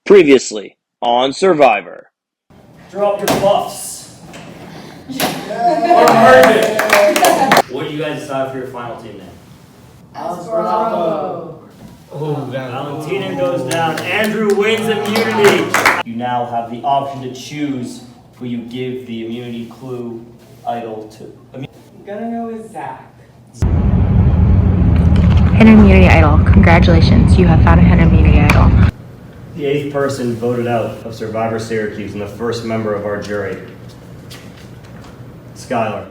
Previously on Survivor. Drop your buffs. Yeah. What do you guys decide for your final team name? Bravo. Oh, Valentina goes down. Andrew wins immunity. You now have the option to choose who you give the immunity clue idol to. I'm gonna go with Zach. Hidden immunity idol. Congratulations, you have found a hidden immunity idol. The 8th person voted out of Survivor Syracuse and the first member of our jury, Skylar.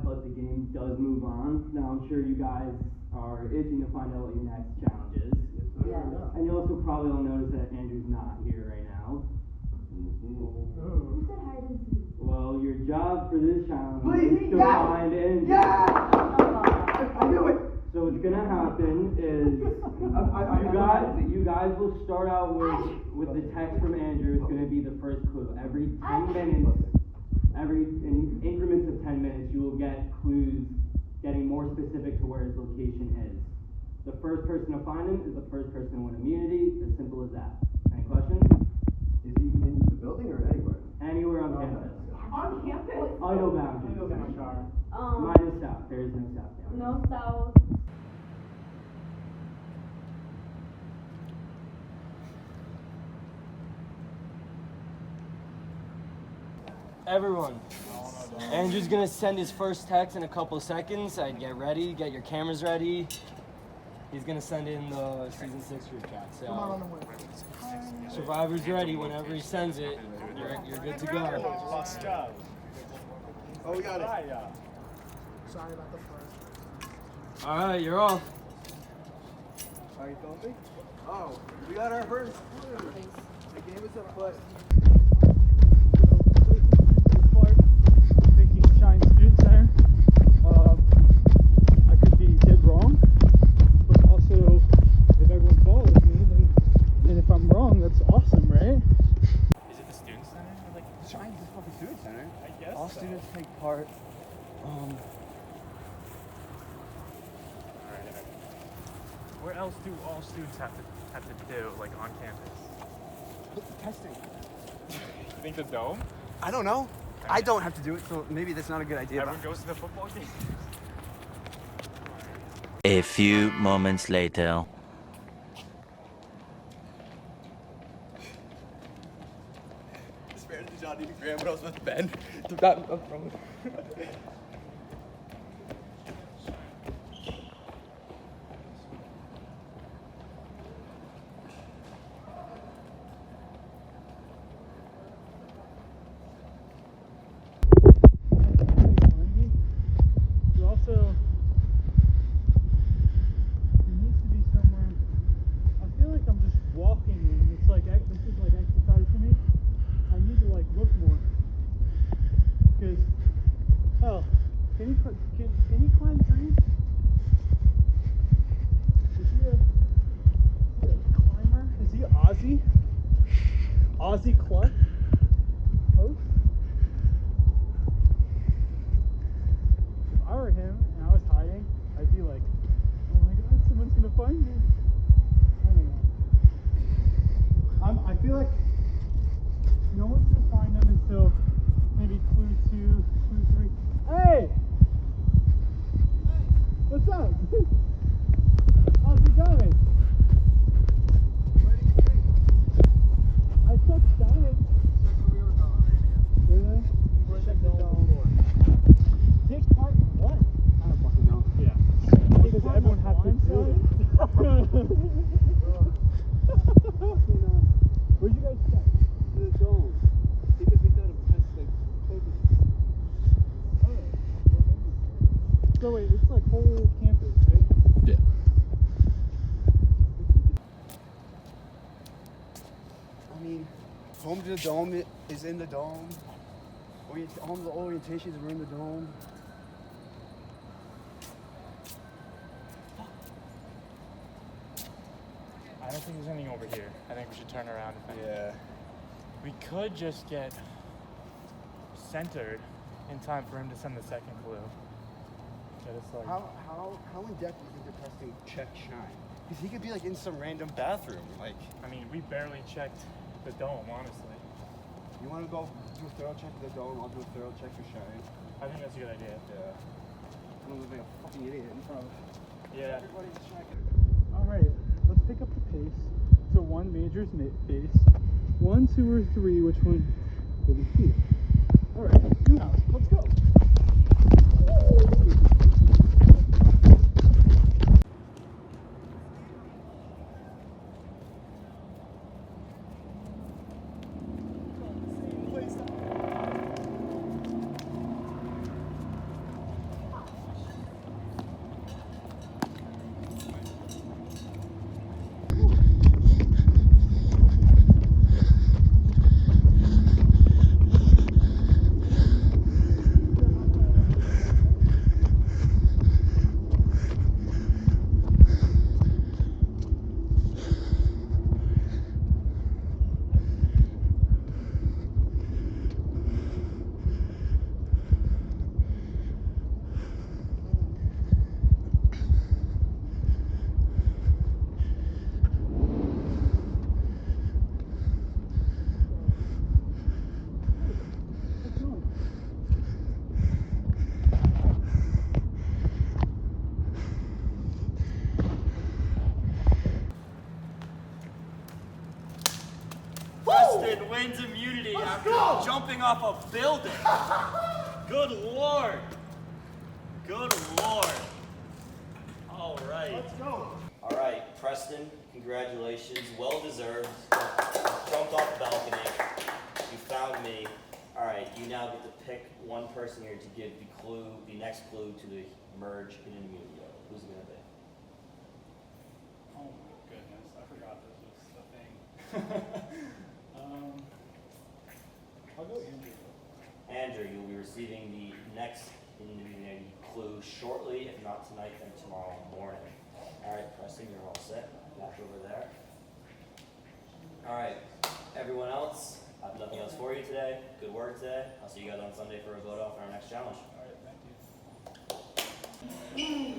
But the game does move on. Now I'm sure you guys are itching to find out what your next challenge is. Yeah. And you also probably will notice that Andrew's not here right now. Who said hide and seek? Well, your job for this challenge Please, is to find Andrew. Yeah! I knew it! So what's gonna happen is you guys will start out with the text from Andrew. It's gonna be the first clue. Every 10 minutes. In increments of 10 minutes, you will get clues getting more specific to where his location is. The first person to find him is the first person to win immunity. As simple as that. Any questions? Is he in the building or anywhere? Anywhere on campus. On campus? Oh, no boundaries. No Minus south. There is no south down. No south. Everyone, Andrew's gonna send his first text in a couple of seconds. I'd get ready, get your cameras ready. He's gonna send in the season 6 group chat. So Survivor's ready. Whenever he sends it, you're good to go. Oh, we got it. Sorry about the first. All right, you're off. Are you filming? Oh, we got our first clue. The game is afoot. I could be dead wrong, but also if everyone follows me, then if I'm wrong, that's awesome, right? Is it the student center? Or like Shines is public student center. I guess All so. students take part. Alright. What else do all students have to do, like on campus? Testing. You think the dome? I don't know. I don't have to do it, so maybe that's not a good idea. Everyone goes to the football game. A few moments later. It's fair to Johnny to Graham when I was with Ben. You also, there needs to be somewhere. I feel like I'm just walking, and it's like this is like exercise for me. I need to like look more, because can he climb trees? Is he a climber? Is he Aussie? Aussie Cluck? Host? If I were him and I was hiding, I'd be like, oh my god, someone's gonna find me. I don't know. I feel like no one's gonna find them until maybe clue 2, clue 3. Hey! What's up? How's it going? I touched down it. Really? Take part in what? So wait, it's like whole campus, right? Yeah. I mean, home to the dome is in the dome. All the orientations are in the dome. I don't think there's anything over here. I think we should turn around. Yeah. We could just get centered in time for him to send the second clue. Get us like. How in depth do you think the testing check shine? Because he could be like in some random bathroom. Like, I mean, we barely checked the dome, honestly. you want to go do a thorough check of the dome? I'll do a thorough check for shine. I think that's a good idea. Yeah. I don't look like a fucking idiot in front of Yeah. everybody's checking. Alright, let's pick up the pace. So 1 major's base, 1, 2, or 3, which one will be here? Alright, new house, let's go! Preston wins immunity after jumping off a building. Good lord. Good lord. All right. Let's go. All right, Preston, congratulations. Well deserved. Jumped off the balcony. You found me. All right, you now get to pick one person here to give the next clue to the merge in an immunity. Who's it gonna be? Oh my goodness, I forgot this was the thing. I'll go Andrew. Andrew, you'll be receiving the next immunity clue shortly, if not tonight, then tomorrow morning. All right, Preston, you're all set. Back over there. All right, everyone else, I have nothing else for you today. Good work today. I'll see you guys on Sunday for a vote off in our next challenge. All right, thank you.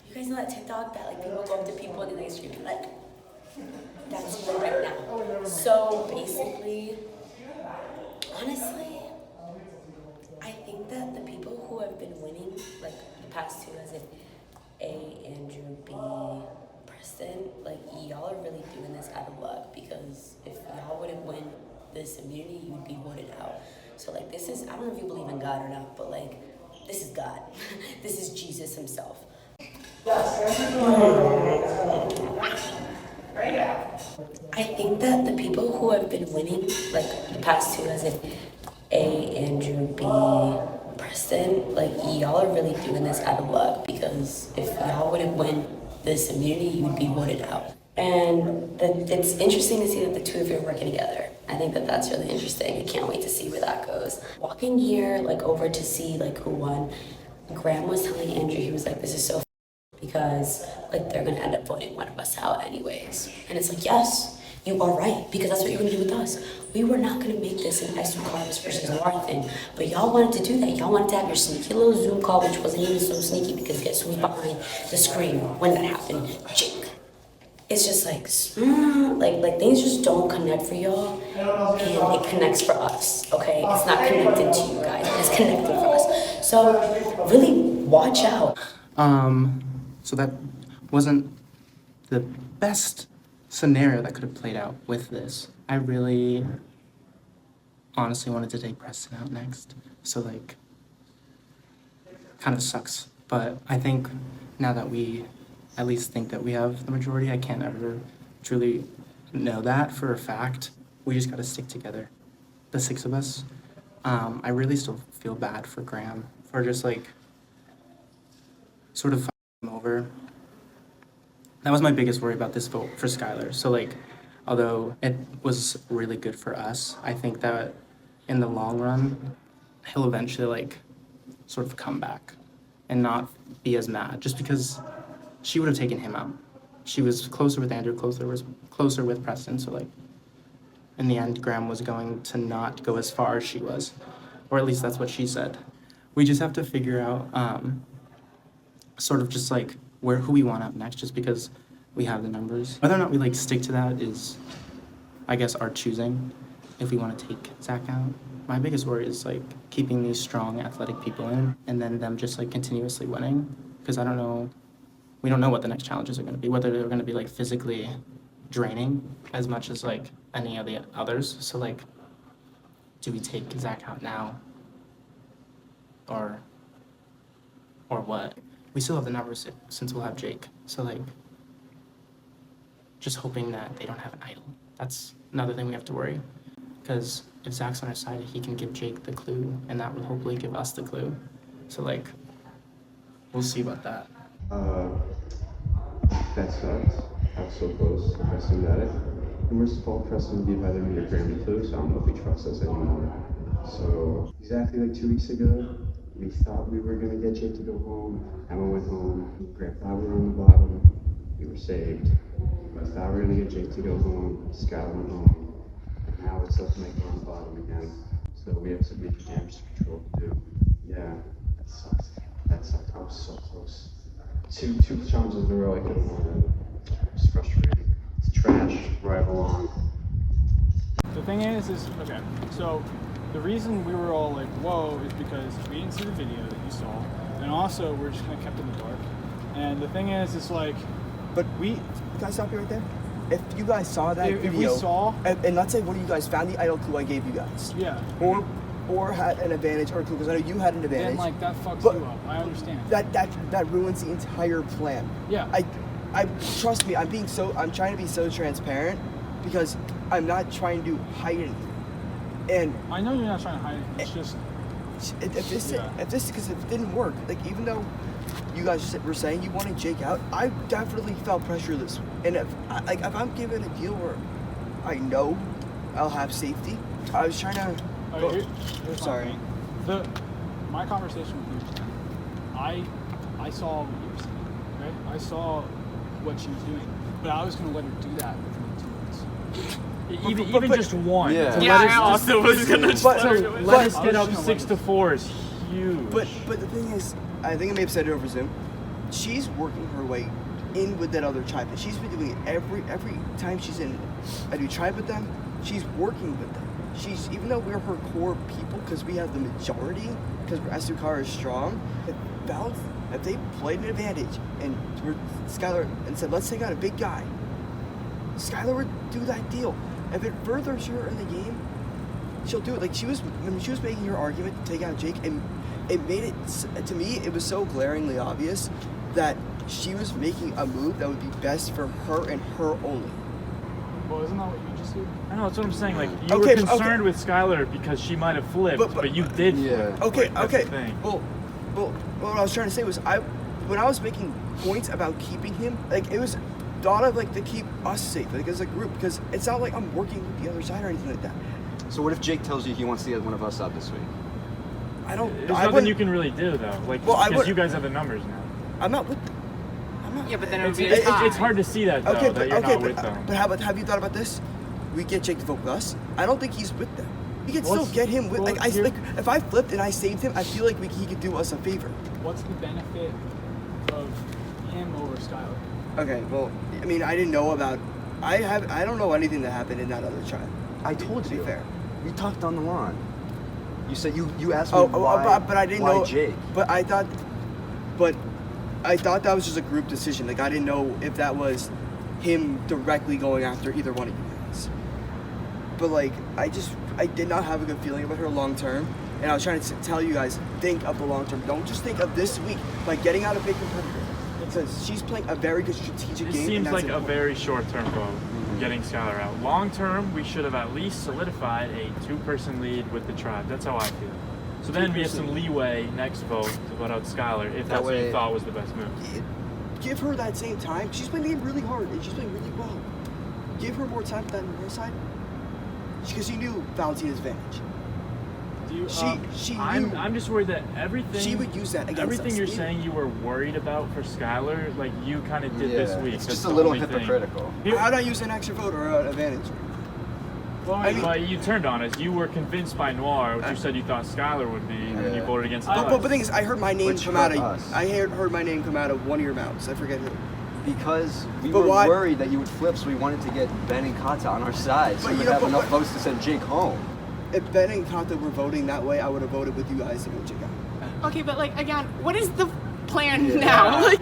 You guys know that TikTok that like people go up to people and they scream like, that's me right now. So basically, honestly, I think that the people who have been winning like the past two, as in A, Andrew, B, Preston, like y'all are really doing this out of luck, because if y'all wouldn't win this immunity, you would be voted out. So like this is, I don't know if you believe in God or not, but like this is God. This is Jesus himself. I think that the people who have been winning like the past two, as in A, Andrew, B, Preston, like y'all are really doing this out of luck, because if y'all wouldn't win this immunity, you would be voted out. And it's interesting to see that the two of you are working together. I think that that's really interesting. I can't wait to see where that goes. Walking here, like over to see like who won, Graham was telling Andrew, he was like, this is so because like they're gonna end up voting one of us out anyways. And it's like, yes, you are right, because that's what you're gonna do with us. We were not gonna make this an X Carlos versus Noir thing, but y'all wanted to do that. Y'all wanted to have your sneaky little Zoom call, which wasn't even so sneaky, because guess who's behind the screen when that happened? Jake. It's just like things just don't connect for y'all, and it connects for us, okay? It's not connected to you guys, it's connected for us. So really watch out. So that wasn't the best scenario that could have played out with this. I really honestly wanted to take Preston out next. So like, kind of sucks. But I think now that we at least think that we have the majority, I can't ever truly know that for a fact. We just gotta stick together, the six of us. I really still feel bad for Graham for just like sort of fucking him over. That was my biggest worry about this vote for Skylar. So like, although it was really good for us, I think that in the long run, he'll eventually like sort of come back and not be as mad just because she would have taken him out. She was closer with Andrew, closer with Preston. So like, in the end, Graham was going to not go as far as she was, or at least that's what she said. We just have to figure out sort of just like who we want up next, just because we have the numbers. Whether or not we like stick to that is, I guess, our choosing. If we want to take Zach out, my biggest worry is like keeping these strong, athletic people in, and then them just like continuously winning. Because I don't know, we don't know what the next challenges are going to be. Whether they're going to be like physically draining as much as like any of the others. So like, do we take Zach out now, or what? We still have the numbers since we'll have Jake. So like, just hoping that they don't have an idol. That's another thing we have to worry. Because if Zach's on our side, he can give Jake the clue, and that will hopefully give us the clue. So like, we'll see about that. That sucks. I was so close. Preston got it. And we're supposed to Preston give either me or Graham the clue, so I don't know if he trusts us anymore. So exactly like 2 weeks ago, we thought we were gonna get Jake to go home. Emma went home. Graham thought we were on the bottom. We were saved. We thought we were gonna get Jake to go home. Skylar went home. And now it's looking like we're on the bottom again. So we have some major damage control to do. Yeah, that sucks. That sucked. I was so close. Two challenges in a row I could have won. It's frustrating. It's trash right along. The thing is okay, so the reason we were all like, whoa, is because we didn't see the video that you saw, and also we're just kind of kept in the dark. And the thing is, it's like, But can I stop you right there? If you guys saw that if video, we saw, and let's say one of you guys found the idol clue I gave you guys, yeah, or had an advantage or a clue, because I know you had an advantage. then like that fucks But you up. I understand. That ruins the entire plan. Yeah. I trust me. I'm trying to be so transparent because I'm not trying to hide anything. And I know you're not trying to hide it. It's just because it didn't work. Like, even though you guys were saying you wanted Jake out, I definitely felt pressure this. And if I'm given a deal where I know I'll have safety, I was trying to. Here's Sorry. My conversation with you, I saw what you were saying, right? I saw what she was doing, but I was going to let her do that within 2 weeks. Even just one. Yeah. I also was gonna just let us get up 6-4 is huge. But the thing is, I think I may have said it over Zoom. She's working her way in with that other tribe. She's been doing it every time she's in a new tribe with them. She's working with them. Even though we're her core people, because we have the majority, because Asukara is strong, if they played an advantage and Skylar and said, let's take out a big guy, Skylar would do that deal. If it furthers her in the game, she'll do it. Like when she was making her argument to take out Jake, and it made it, to me, it was so glaringly obvious that she was making a move that would be best for her and her only. Well, isn't that what you just did? I know, that's what I'm saying. Like, you were concerned with Skylar because she might have flipped, but you did flip. Okay, like, okay. That's the thing. Well, what I was trying to say was, when I was making points about keeping him, like, it was thought of like to keep us safe, like as a group, because it's not like I'm working with the other side or anything like that. So what if Jake tells you he wants to get one of us out this week? There's nothing you can really do though, like, because you guys have the numbers now. I'm not with. Yeah, but then it would be it's hard to see that though, that you're not with them. But have you thought about this? We get Jake to vote with us. I don't think he's with them. We can still get him with. If I flipped and I saved him, I feel like he could do us a favor. What's the benefit of him over Skylar? Okay, well, I mean, I didn't know about. I don't know anything that happened in that other trial. I told you. To be fair, we talked on the lawn. You said you asked me why. But I didn't why know Jake. But I thought that was just a group decision. Like, I didn't know if that was him directly going after either one of you guys. But like, I did not have a good feeling about her long term, and I was trying to tell you guys, think of the long term. Don't just think of this week, like getting out a big competitor. Because she's playing a very good strategic game. It seems like a very short-term goal. Mm-hmm. getting Skylar out. Long term, we should have at least solidified a 2-person lead with the tribe. That's how I feel. So then we have some leeway next vote to vote out Skylar if that's what you thought was the best move. Give her that same time. She's playing the game really hard and she's playing really well. Give her more time than her side. Because she knew Valentina's advantage. She knew. I'm just worried that everything. She would use that against everything us. you're saying you were worried about for Skylar, like you kind of did this week. It's That's just the a little only thing. hypocritical. How'd I use an extra vote or an advantage? Well, but you turned on us. You were convinced by Noir, which you said you thought Skylar would be, and then you voted against us. But the thing is, I heard my name Which come out hurt of. us. I heard my name come out of one of your mouths. I forget who. Because we But were why- worried that you would flip, so we wanted to get Ben and Kata on our side, so But we you would know, have but enough what- votes to send Jake home. If Ben and Kata were voting that way, I would have voted with you guys to vote Jake out. Okay, but like again, what is the plan now? Like,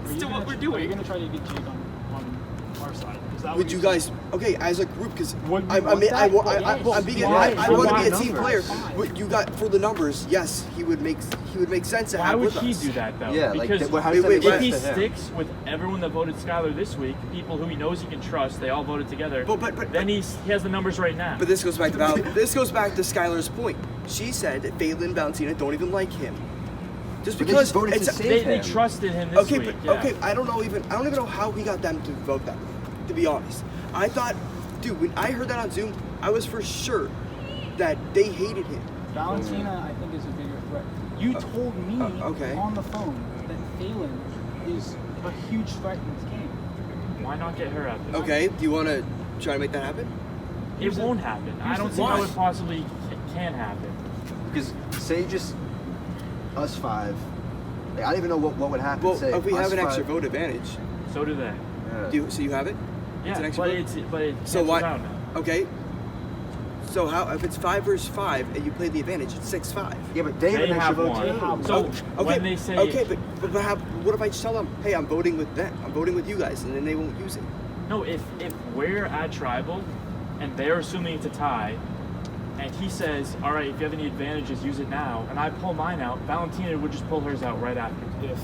Still what we're doing. Are you gonna try to get Jake on our side? Is that Would you guys, okay, as a group, because I want to be a team player. What you got for the numbers? Yes, he would make sense to Why have would with he us. do that though? Yeah, like, because how does that make if sense he to him? sticks with everyone that voted Skylar this week, people who he knows he can trust, they all voted together. Then he has the numbers right now. But this goes back to Skylar's point. She said that Phelan and Valentina don't even like him. Just But they because just voted to save they him. trusted him this okay, week. but, okay, I don't even know how he got them to vote that way, to be honest. I thought, dude, when I heard that on Zoom, I was for sure that they hated him. Valentina, I think, is a bigger threat. You told me on the phone that Phelan is a huge threat in this game. Why not get her out there? Okay, do you want to try to make that happen? It won't happen. I don't see how it possibly can happen. Because say just us 5. Like, I don't even know what would happen. Well, say if we us have an extra 5. vote advantage. So do they. Yeah. So you have it? Yeah, It's an extra vote? but it So cancels why? out now. Okay. So how if it's 5 versus 5 and you play the advantage, it's 6-5. Yeah, but they have an extra vote too. So when they say what if I just tell them, hey, I'm voting with them, I'm voting with you guys, and then they won't use it? no, if we're at tribal and they're assuming it's a tie, and he says, all right, if you have any advantages, use it now, and I pull mine out, Valentina would just pull hers out right after. If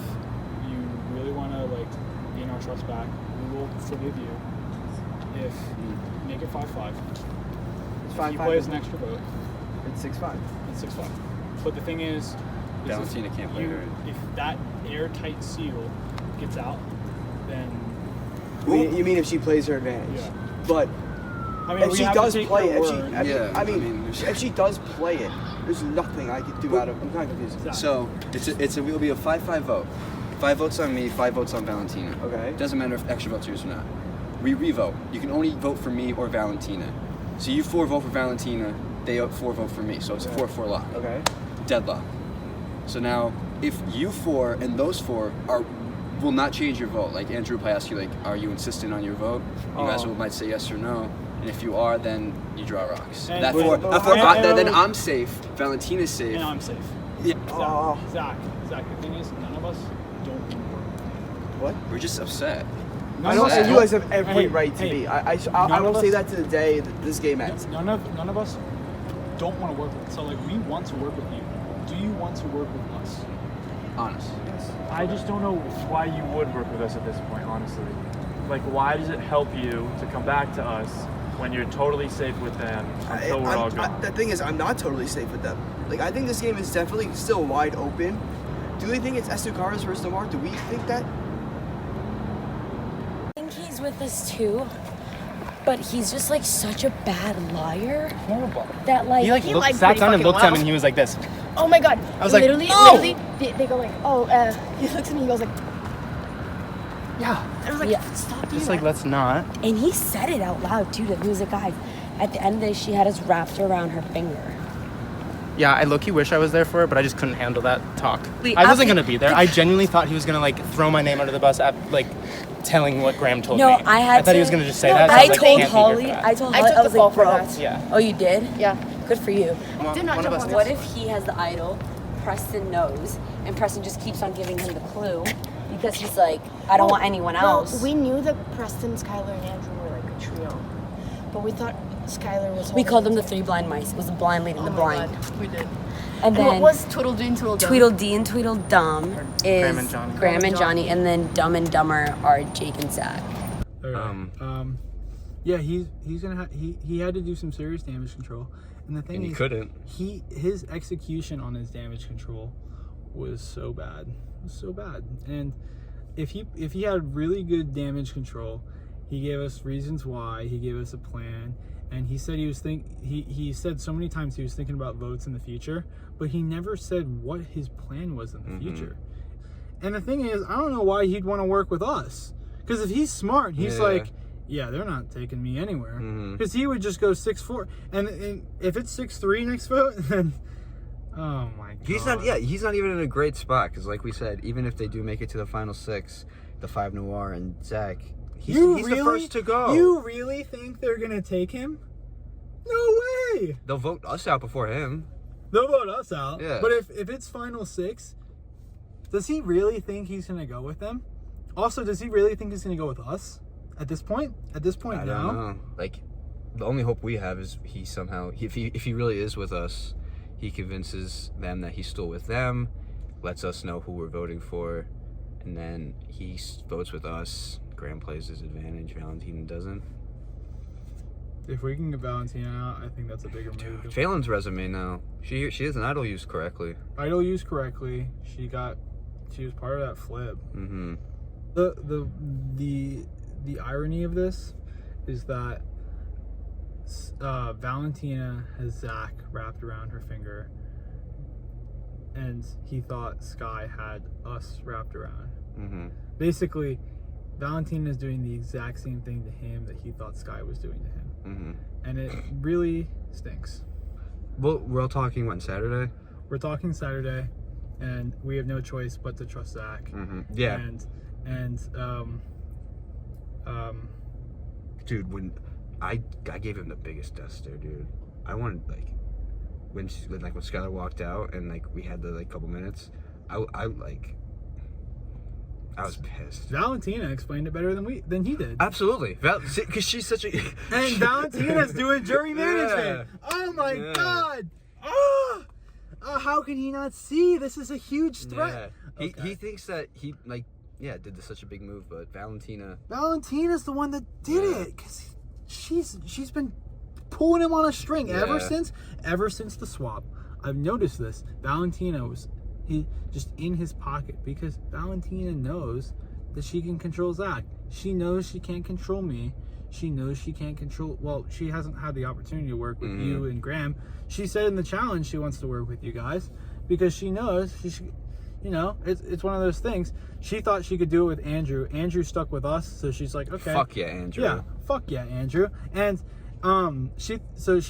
you really want to like gain our trust back, we will forgive you. If make it 5-5. It's If you play as an extra vote, it's 6-5. It's 6-5. But the thing is Valentina can't play her. if that airtight seal gets out, then You mean if she plays her advantage? Yeah. But I mean, if we she have to does take play her it, word. if she does play it, there's nothing I could do out of. I'm kind of confused. So it'll be a 5-5 vote. 5 votes on me, 5 votes on Valentina. Okay. Doesn't matter if extra votes are used or not. We re-vote. You can only vote for me or Valentina. So you 4 vote for Valentina, they 4 vote for me. So it's a 4-4 lock. Okay. Deadlock. So now, if you 4 and those 4 will not change your vote. Like Andrew will ask you, like, are you insistent on your vote? You guys might say yes or no. And if you are, then you draw rocks. And Then I'm safe. Valentina's safe. And I'm safe. Yeah. Zach, the thing is, none of us don't work. What? We're just upset. I know you guys have every right to hey, be. I will say that to the day that this game ends. None of us don't want to work with. So like, we want to work with you. Do you want to work with us? Honest. I just don't know why you would work with us at this point, honestly. Like, why does it help you to come back to us when you're totally safe with them until we're all gone? The thing is, I'm not totally safe with them. Like, I think this game is definitely still wide open. Do they think it's Estucaras versus Demar? Do we think that? I think he's with us too, but he's just like such a bad liar. Horrible. That like He sat down and looked at him and he was like this. Oh my god! I was like, literally, no! they go like, oh, he looks at me, he goes like, yeah. I was like, stop doing Just like, that. let's not. And he said it out loud too. He was like, guys, at the end of the day, she had us wrapped around her finger. Yeah, I low-key wish I was there for it, but I just couldn't handle that talk. Wait, I wasn't gonna be there. I genuinely thought he was gonna like throw my name under the bus at like telling what Graham told me. I thought he was gonna just say that. So I was told can't be Holly. here for that. I told Holly. I was like, bro. Yeah. Oh, you did? Yeah. Good for you. Did not jump on What if he has the idol, Preston knows, and Preston just keeps on giving him the clue because he's like, I don't want anyone else. Well, we knew that Preston, Skylar, and Andrew were like a trio, but we thought Skylar was. We called them the 3 blind mice. It was the blind leading the blind. God, we did. And then what was Tweedledee and Tweedledum? Tweedledee and Tweedledum is Graham and Johnny. Graham and Johnny, and then Dumb and Dumber are Jake and Zach. Yeah, he's gonna he had to do some serious damage control, and the thing And is, he couldn't. His execution on his damage control was so bad. It was so bad. And if he had really good damage control, he gave us reasons why. He gave us a plan, and he said he said so many times he was thinking about votes in the future, but he never said what his plan was in the future. And the thing is, I don't know why he'd want to work with us, because if he's smart, he's like, yeah, they're not taking me anywhere, because he would just go 6'4", and if it's 6'3" next vote, then oh my god, he's not even in a great spot, because like we said, even if they do make it to the final 6, the 5 Noir and Zach, he's the first to go. You really think they're gonna take him? No way. They'll vote us out before him. They'll vote us out. Yeah. But if it's final 6, does he really think he's gonna go with them? Also, does he really think he's gonna go with us at this point? At this point I now? don't know. Like, the only hope we have is he somehow, if he really is with us, he convinces them that he's still with them, lets us know who we're voting for, and then he votes with us. Graham plays his advantage, Valentina doesn't. If we can get Valentina out, I think that's a bigger move. Phelan's resume now. She is an idol used correctly. Idol used correctly. She was part of that flip. Mm-hmm. The irony of this is that Valentina has Zach wrapped around her finger, and he thought Sky had us wrapped around. Mm-hmm. Basically, Valentina is doing the exact same thing to him that he thought Sky was doing to him. Mm-hmm. And it really stinks. Well, we're all talking, when, Saturday? We're talking Saturday, and we have no choice but to trust Zach. Mm-hmm. Yeah. Dude, when I gave him the biggest death stare, dude. I wanted, like, when Skylar walked out and like we had the like couple minutes, I was pissed. Valentina explained it better than he did. Absolutely, because she's such a and Valentina's doing jury management. Yeah. Oh my god! Oh, how can he not see? This is a huge threat. Yeah. He thinks that he did such a big move, but Valentina's the one that did it, because she's been pulling him on a string ever since the swap. I've noticed this. Valentina was just in his pocket, because Valentina knows that she can control Zach. She knows she can't control me. She knows she can't control, well, she hasn't had the opportunity to work with you and Graham. She said in the challenge she wants to work with you guys because she knows it's one of those things. She thought she could do it with Andrew. Andrew stuck with us, so she's like, okay. Fuck yeah, Andrew. Yeah, fuck yeah, Andrew. And she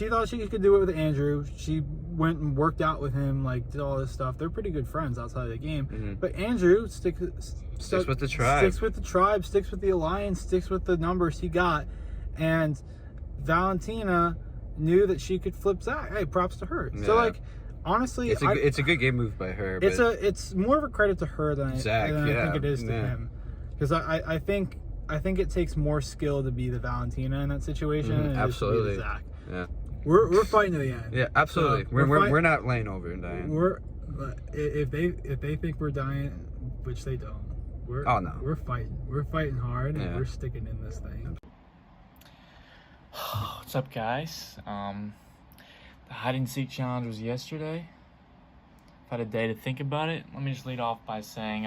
thought she could do it with Andrew. She went and worked out with him, like did all this stuff. They're pretty good friends outside of the game. But Andrew sticks with the tribe. Sticks with the tribe, sticks with the alliance, sticks with the numbers he got. And Valentina knew that she could flip Zach. Hey, props to her. Yeah. So like, honestly, it's a good game move by her. It's more of a credit to her than Zach, I think it is to him, because I think it takes more skill to be the Valentina in that situation. Than it is to be the Zach. Yeah, we're fighting to the end. Yeah, absolutely. We're not laying over and dying. If they think we're dying, which they don't. We're fighting. We're fighting hard, and we're sticking in this thing. What's up, guys? The hide and seek challenge was yesterday. I've had a day to think about it. Let me just lead off by saying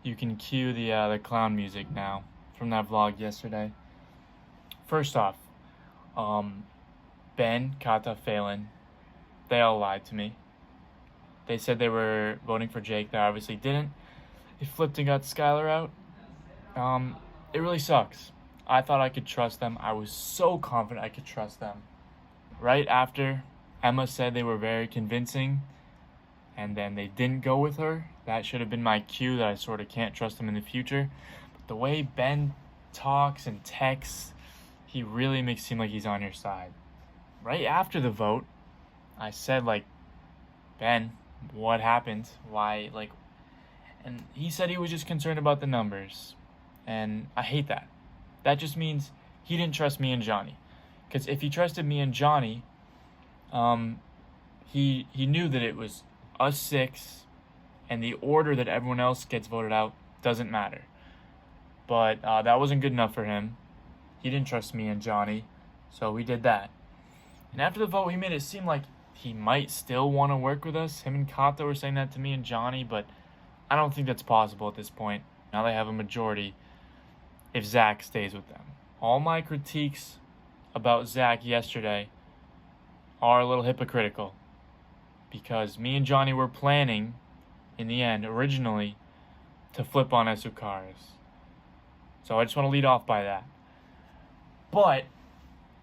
you can cue the clown music now from that vlog yesterday. First off, Ben, Kata, Phelan, they all lied to me. They said they were voting for Jake. They obviously didn't. They flipped and got Skylar out. It really sucks. I thought I could trust them. I was so confident I could trust them. Right after Emma said they were very convincing, and then they didn't go with her, that should have been my cue that I sort of can't trust them in the future. But the way Ben talks and texts, he really makes it seem like he's on your side. Right after the vote, I said, like, Ben, what happened? Why, like, and he said he was just concerned about the numbers. And I hate that. That just means he didn't trust me and Johnny. Because if he trusted me and Johnny, he knew that it was us 6, and the order that everyone else gets voted out doesn't matter. But that wasn't good enough for him. He didn't trust me and Johnny, so we did that. And after the vote, he made it seem like he might still want to work with us. Him and Kata were saying that to me and Johnny, but I don't think that's possible at this point. Now they have a majority if Zach stays with them. All my critiques about Zach yesterday are a little hypocritical because me and Johnny were planning, in the end, originally, to flip on Esukaris. So I just want to lead off by that. But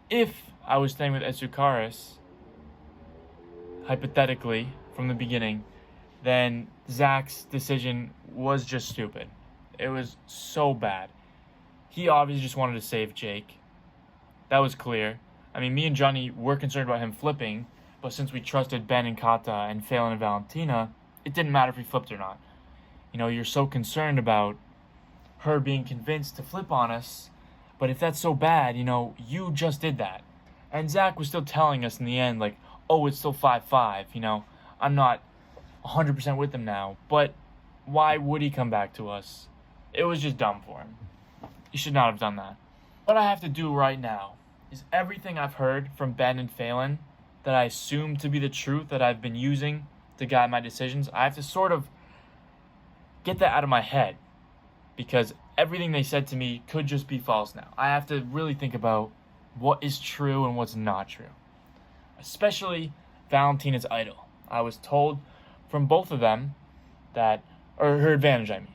if I was staying with Esukaris, hypothetically, from the beginning, then Zach's decision was just stupid. It was so bad. He obviously just wanted to save Jake. That was clear. I mean, me and Johnny were concerned about him flipping, but since we trusted Ben and Kata and Phelan and Valentina, it didn't matter if he flipped or not. You know, you're so concerned about her being convinced to flip on us, but if that's so bad, you know, you just did that. And Zach was still telling us in the end, like, oh, it's still 5-5, you know, I'm not 100% with him now, but why would he come back to us? It was just dumb for him. He should not have done that. What I have to do right now is everything I've heard from Ben and Phelan that I assume to be the truth that I've been using to guide my decisions, I have to sort of get that out of my head because everything they said to me could just be false now. I have to really think about what is true and what's not true. Especially Valentina's idol. I was told from both of them that, or her advantage, I mean.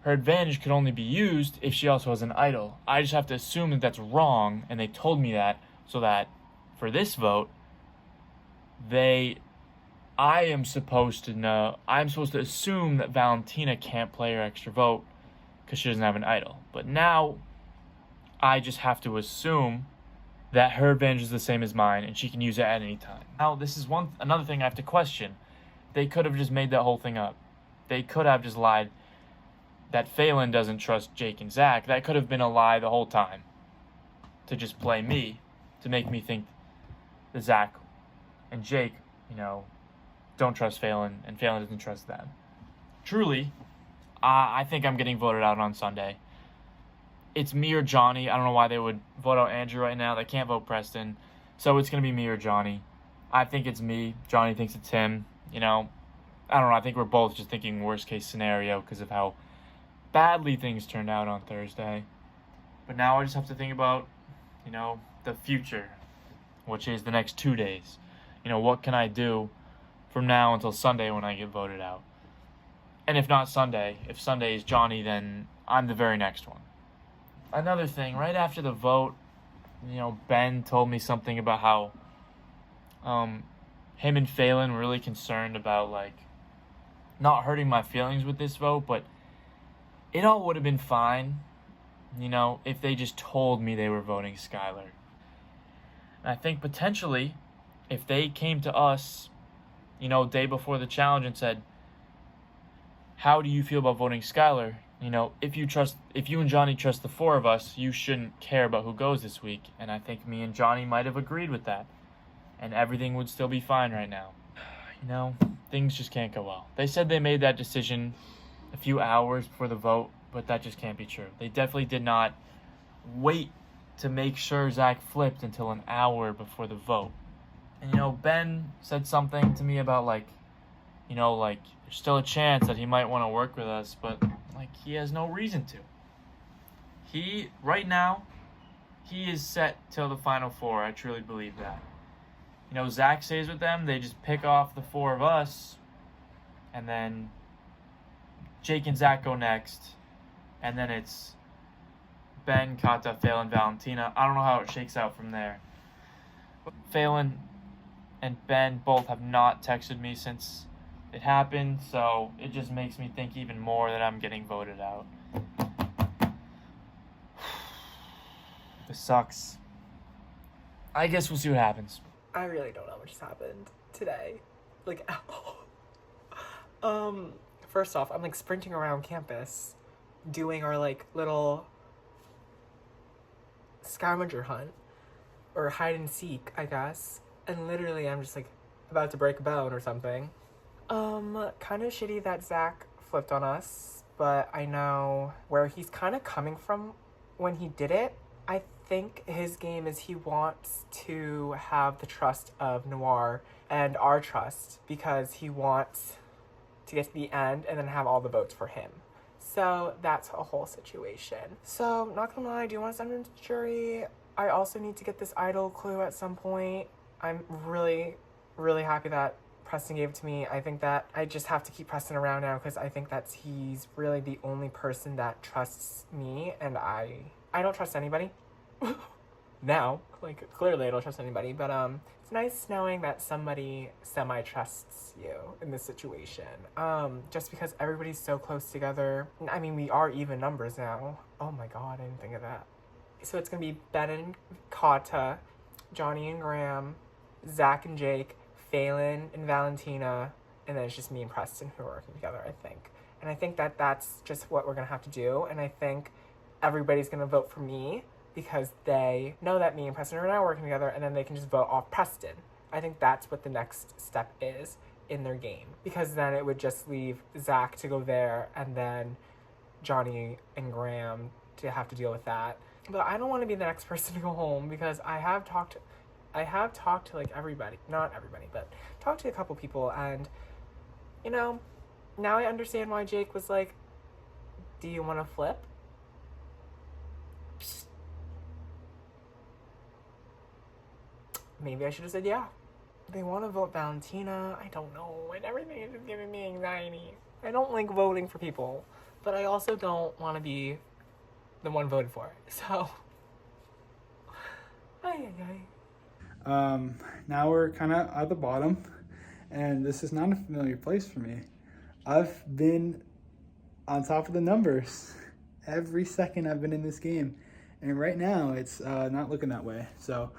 Her advantage could only be used if she also has an idol. I just have to assume that that's wrong, and they told me that, so that for this vote, I'm supposed to assume that Valentina can't play her extra vote because she doesn't have an idol. But now, I just have to assume that her advantage is the same as mine, and she can use it at any time. Now, this is another thing I have to question. They could have just made that whole thing up. They could have just lied that Phelan doesn't trust Jake and Zach. That could have been a lie the whole time. To just play me, to make me think that Zach and Jake, you know, don't trust Phelan, and Phelan doesn't trust them. Truly, I think I'm getting voted out on Sunday. It's me or Johnny. I don't know why they would vote out Andrew right now. They can't vote Preston. So it's going to be me or Johnny. I think it's me. Johnny thinks it's him. You know, I don't know. I think we're both just thinking worst case scenario because of how badly things turned out on Thursday. But now I just have to think about, you know, the future, which is the next 2 days. You know, what can I do from now until Sunday when I get voted out? And if not Sunday, if Sunday is Johnny, then I'm the very next one. Another thing, right after the vote, you know, Ben told me something about how him and Phelan were really concerned about, like, not hurting my feelings with this vote, but it all would have been fine, you know, if they just told me they were voting Skylar. And I think potentially, if they came to us, you know, day before the challenge and said, how do you feel about voting Skylar? You know, if you and Johnny trust the four of us, you shouldn't care about who goes this week. And I think me and Johnny might have agreed with that. And everything would still be fine right now. You know, things just can't go well. They said they made that decision a few hours before the vote, but that just can't be true. They definitely did not wait to make sure Zach flipped until an hour before the vote. And, you know, Ben said something to me about, like, you know, like, there's still a chance that he might want to work with us, but, like, he has no reason to. Right now, he is set till the Final Four. I truly believe that. You know, Zach stays with them. They just pick off the four of us, and then Jake and Zach go next, and then it's Ben, Kata, Phelan, Valentina. I don't know how it shakes out from there. But Phelan and Ben both have not texted me since it happened, so it just makes me think even more that I'm getting voted out. This sucks. I guess we'll see what happens. I really don't know what just happened today. Like, first off, I'm like sprinting around campus doing our like little scavenger hunt or hide and seek, I guess. And literally I'm just like about to break a bone or something. Kind of shitty that Zach flipped on us, but I know where he's kind of coming from when he did it. I think his game is he wants to have the trust of Noir and our trust because he wants to get to the end and then have all the votes for him. So that's a whole situation. So, not gonna lie, I do want to send him to the jury. I also need to get this idol clue at some point. I'm really, really happy that Preston gave it to me. I think that I just have to keep Preston around now because I think that he's really the only person that trusts me, and I don't trust anybody. Now, like, clearly I don't trust anybody, but it's nice knowing that somebody semi-trusts you in this situation. Just because everybody's so close together. I mean, we are even numbers now. Oh my god, I didn't think of that. So it's gonna be Ben and Kata, Johnny and Graham, Zach and Jake, Phelan and Valentina, and then it's just me and Preston who are working together, I think. And I think that that's just what we're gonna have to do, and I think everybody's gonna vote for me because they know that me and Preston are now working together, and then they can just vote off Preston. I think that's what the next step is in their game, because then it would just leave Zach to go there, and then Johnny and Graham to have to deal with that. But I don't want to be the next person to go home, because I have talked to like everybody, not everybody, but talked to a couple people, and you know, now I understand why Jake was like, do you want to flip? Maybe I should have said yeah. They want to vote Valentina. I don't know, and everything is just giving me anxiety. I don't like voting for people, but I also don't want to be the one voted for. So, now we're kind of at the bottom, and this is not a familiar place for me. I've been on top of the numbers every second I've been in this game, and right now it's not looking that way. So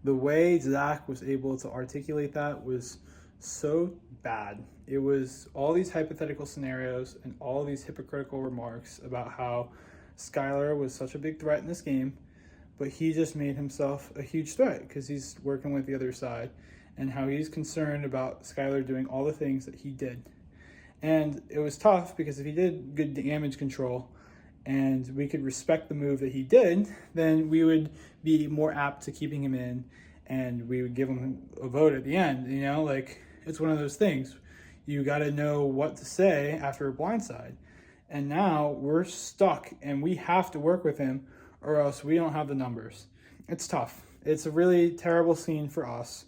the way Zach was able to articulate that was so bad. It was all these hypothetical scenarios and all these hypocritical remarks about how Skylar was such a big threat in this game, but he just made himself a huge threat because he's working with the other side, and how he's concerned about Skylar doing all the things that he did. And it was tough because if he did good damage control and we could respect the move that he did, then we would be more apt to keeping him in, and we would give him a vote at the end. You know, like, it's one of those things. You got to know what to say after a blindside. And now we're stuck, and we have to work with him, or else we don't have the numbers. It's tough. It's a really terrible scene for us,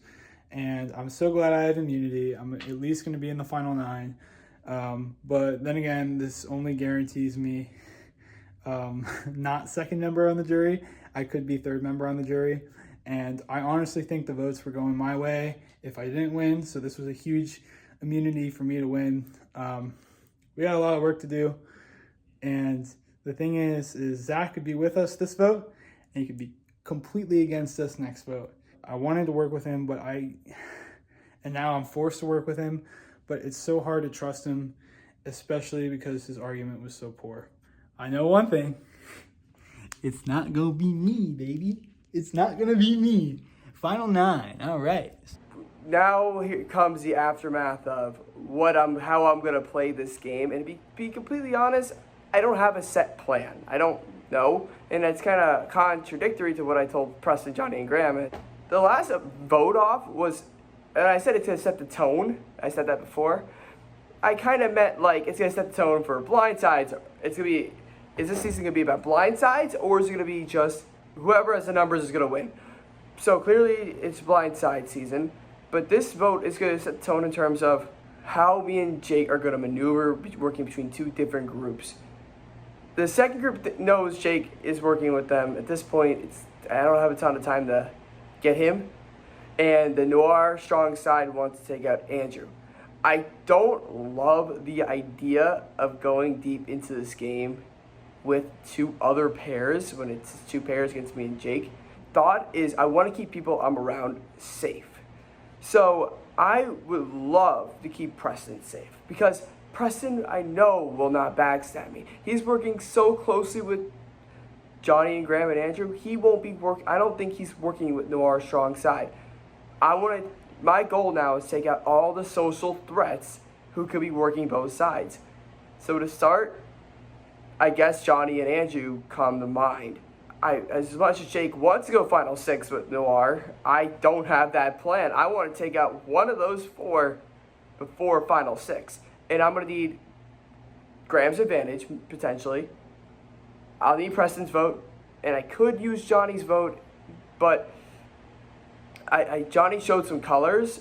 and I'm so glad I have immunity. I'm at least going to be in the final 9. But then again, this only guarantees me not second member on the jury. I could be third member on the jury, and I honestly think the votes were going my way if I didn't win, so this was a huge immunity for me to win. We got a lot of work to do, and the thing is Zach could be with us this vote, and he could be completely against us next vote. I wanted to work with him, and now I'm forced to work with him, but it's so hard to trust him, especially because his argument was so poor. I know one thing. It's not gonna be me, baby. It's not gonna be me. Final 9, all right. Now here comes the aftermath of how I'm gonna play this game, and to be completely honest, I don't have a set plan. I don't know, and it's kind of contradictory to what I told Preston, Johnny, and Graham. The last vote off was, and I said it's gonna set the tone. I said that before. I kind of meant like it's gonna set the tone for blindsides. It's gonna be, is this season gonna be about blindsides, or is it gonna be just whoever has the numbers is gonna win? So clearly it's blindside season. But this vote is going to set the tone in terms of how me and Jake are going to maneuver working between 2 different groups. The second group knows Jake is working with them. At this point, I don't have a ton of time to get him. And the Noir strong side wants to take out Andrew. I don't love the idea of going deep into this game with 2 other pairs when it's 2 pairs against me and Jake. Thought is I want to keep people I'm around safe. So I would love to keep Preston safe, because Preston, I know, will not backstab me. He's working so closely with Johnny and Graham and Andrew. He won't be I don't think he's working with Noir's strong side. My goal now is to take out all the social threats who could be working both sides. So to start, I guess Johnny and Andrew come to mind. as much as Jake wants to go Final 6 with Noir, I don't have that plan. I want to take out one of those 4 before Final 6. And I'm going to need Graham's advantage, potentially. I'll need Preston's vote. And I could use Johnny's vote, but Johnny showed some colors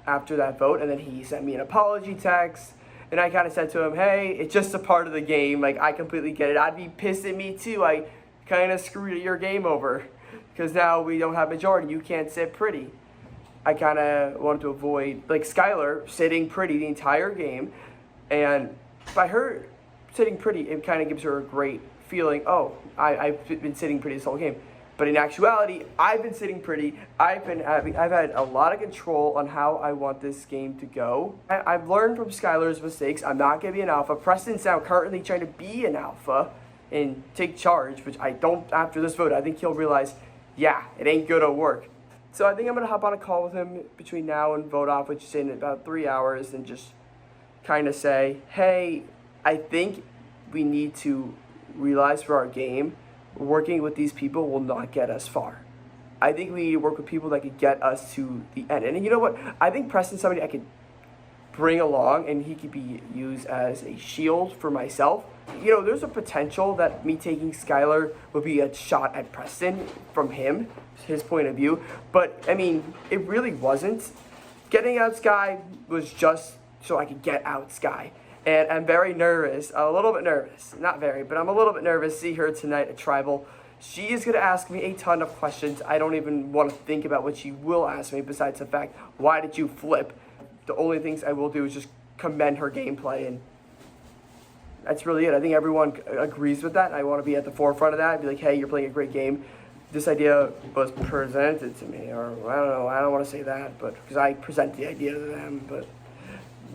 after that vote, and then he sent me an apology text. And I kind of said to him, hey, it's just a part of the game. Like, I completely get it. I'd be pissed at me, too. I kind of screwed your game over because now we don't have majority. You can't sit pretty. I kind of wanted to avoid, like, Skylar sitting pretty the entire game. And by her sitting pretty, it kind of gives her a great feeling, oh, I've been sitting pretty this whole game. But in actuality, I've been sitting pretty. I've had a lot of control on how I want this game to go. I've learned from Skylar's mistakes. I'm not going to be an alpha. Preston's now currently trying to be an alpha and take charge, which I don't after this vote. I think he'll realize, yeah, it ain't going to work. So I think I'm going to hop on a call with him between now and vote off, which is in about 3 hours, and just kind of say, hey, I think we need to realize for our game, working with these people will not get us far. I think we need to work with people that could get us to the end. And you know what? I think Preston's somebody I could bring along, and he could be used as a shield for myself. You know, there's a potential that me taking Skylar would be a shot at Preston from him, his point of view. But, I mean, it really wasn't. Getting out Sky was just so I could get out Sky. And I'm very nervous, a little bit nervous, not very, but I'm a little bit nervous to see her tonight at Tribal. She is going to ask me a ton of questions. I don't even want to think about what she will ask me besides the fact, why did you flip? The only things I will do is just commend her gameplay, and that's really it. I think everyone agrees with that. I want to be at the forefront of that and be like, hey, you're playing a great game. This idea was presented to me, or I don't know, I don't want to say that, but because I present the idea to them. But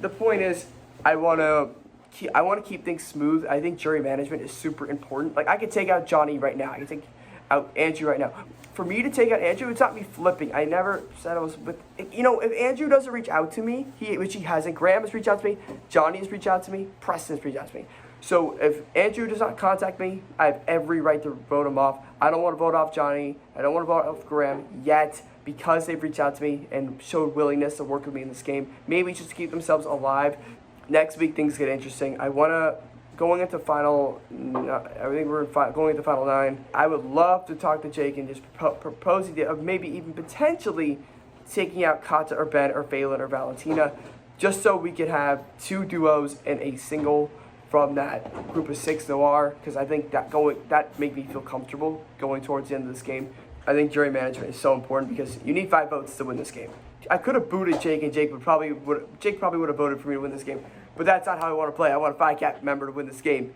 the point is, I want to keep things smooth. I think jury management is super important. Like, I could take out Johnny right now. I could take out Andrew right now. For me to take out Andrew, it's not me flipping. I never said I was with. You know, if Andrew doesn't reach out to me, which he hasn't, Graham has reached out to me, Johnny has reached out to me, Preston's reached out to me. So if Andrew does not contact me, I have every right to vote him off. I don't want to vote off Johnny. I don't want to vote off Graham yet, because they've reached out to me and showed willingness to work with me in this game. Maybe just to keep themselves alive. Next week, things get interesting. I want to, going into final, I think we're going into final 9. I would love to talk to Jake and just propose the idea of maybe even potentially taking out Kata or Ben or Phelan or Valentina, just so we could have 2 duos and a single from that group of 6 Noir, because I think that made me feel comfortable going towards the end of this game. I think jury management is so important because you need 5 votes to win this game. I could have booted Jake, and Jake probably would have voted for me to win this game. But that's not how I want to play. I want a 5-cap member to win this game.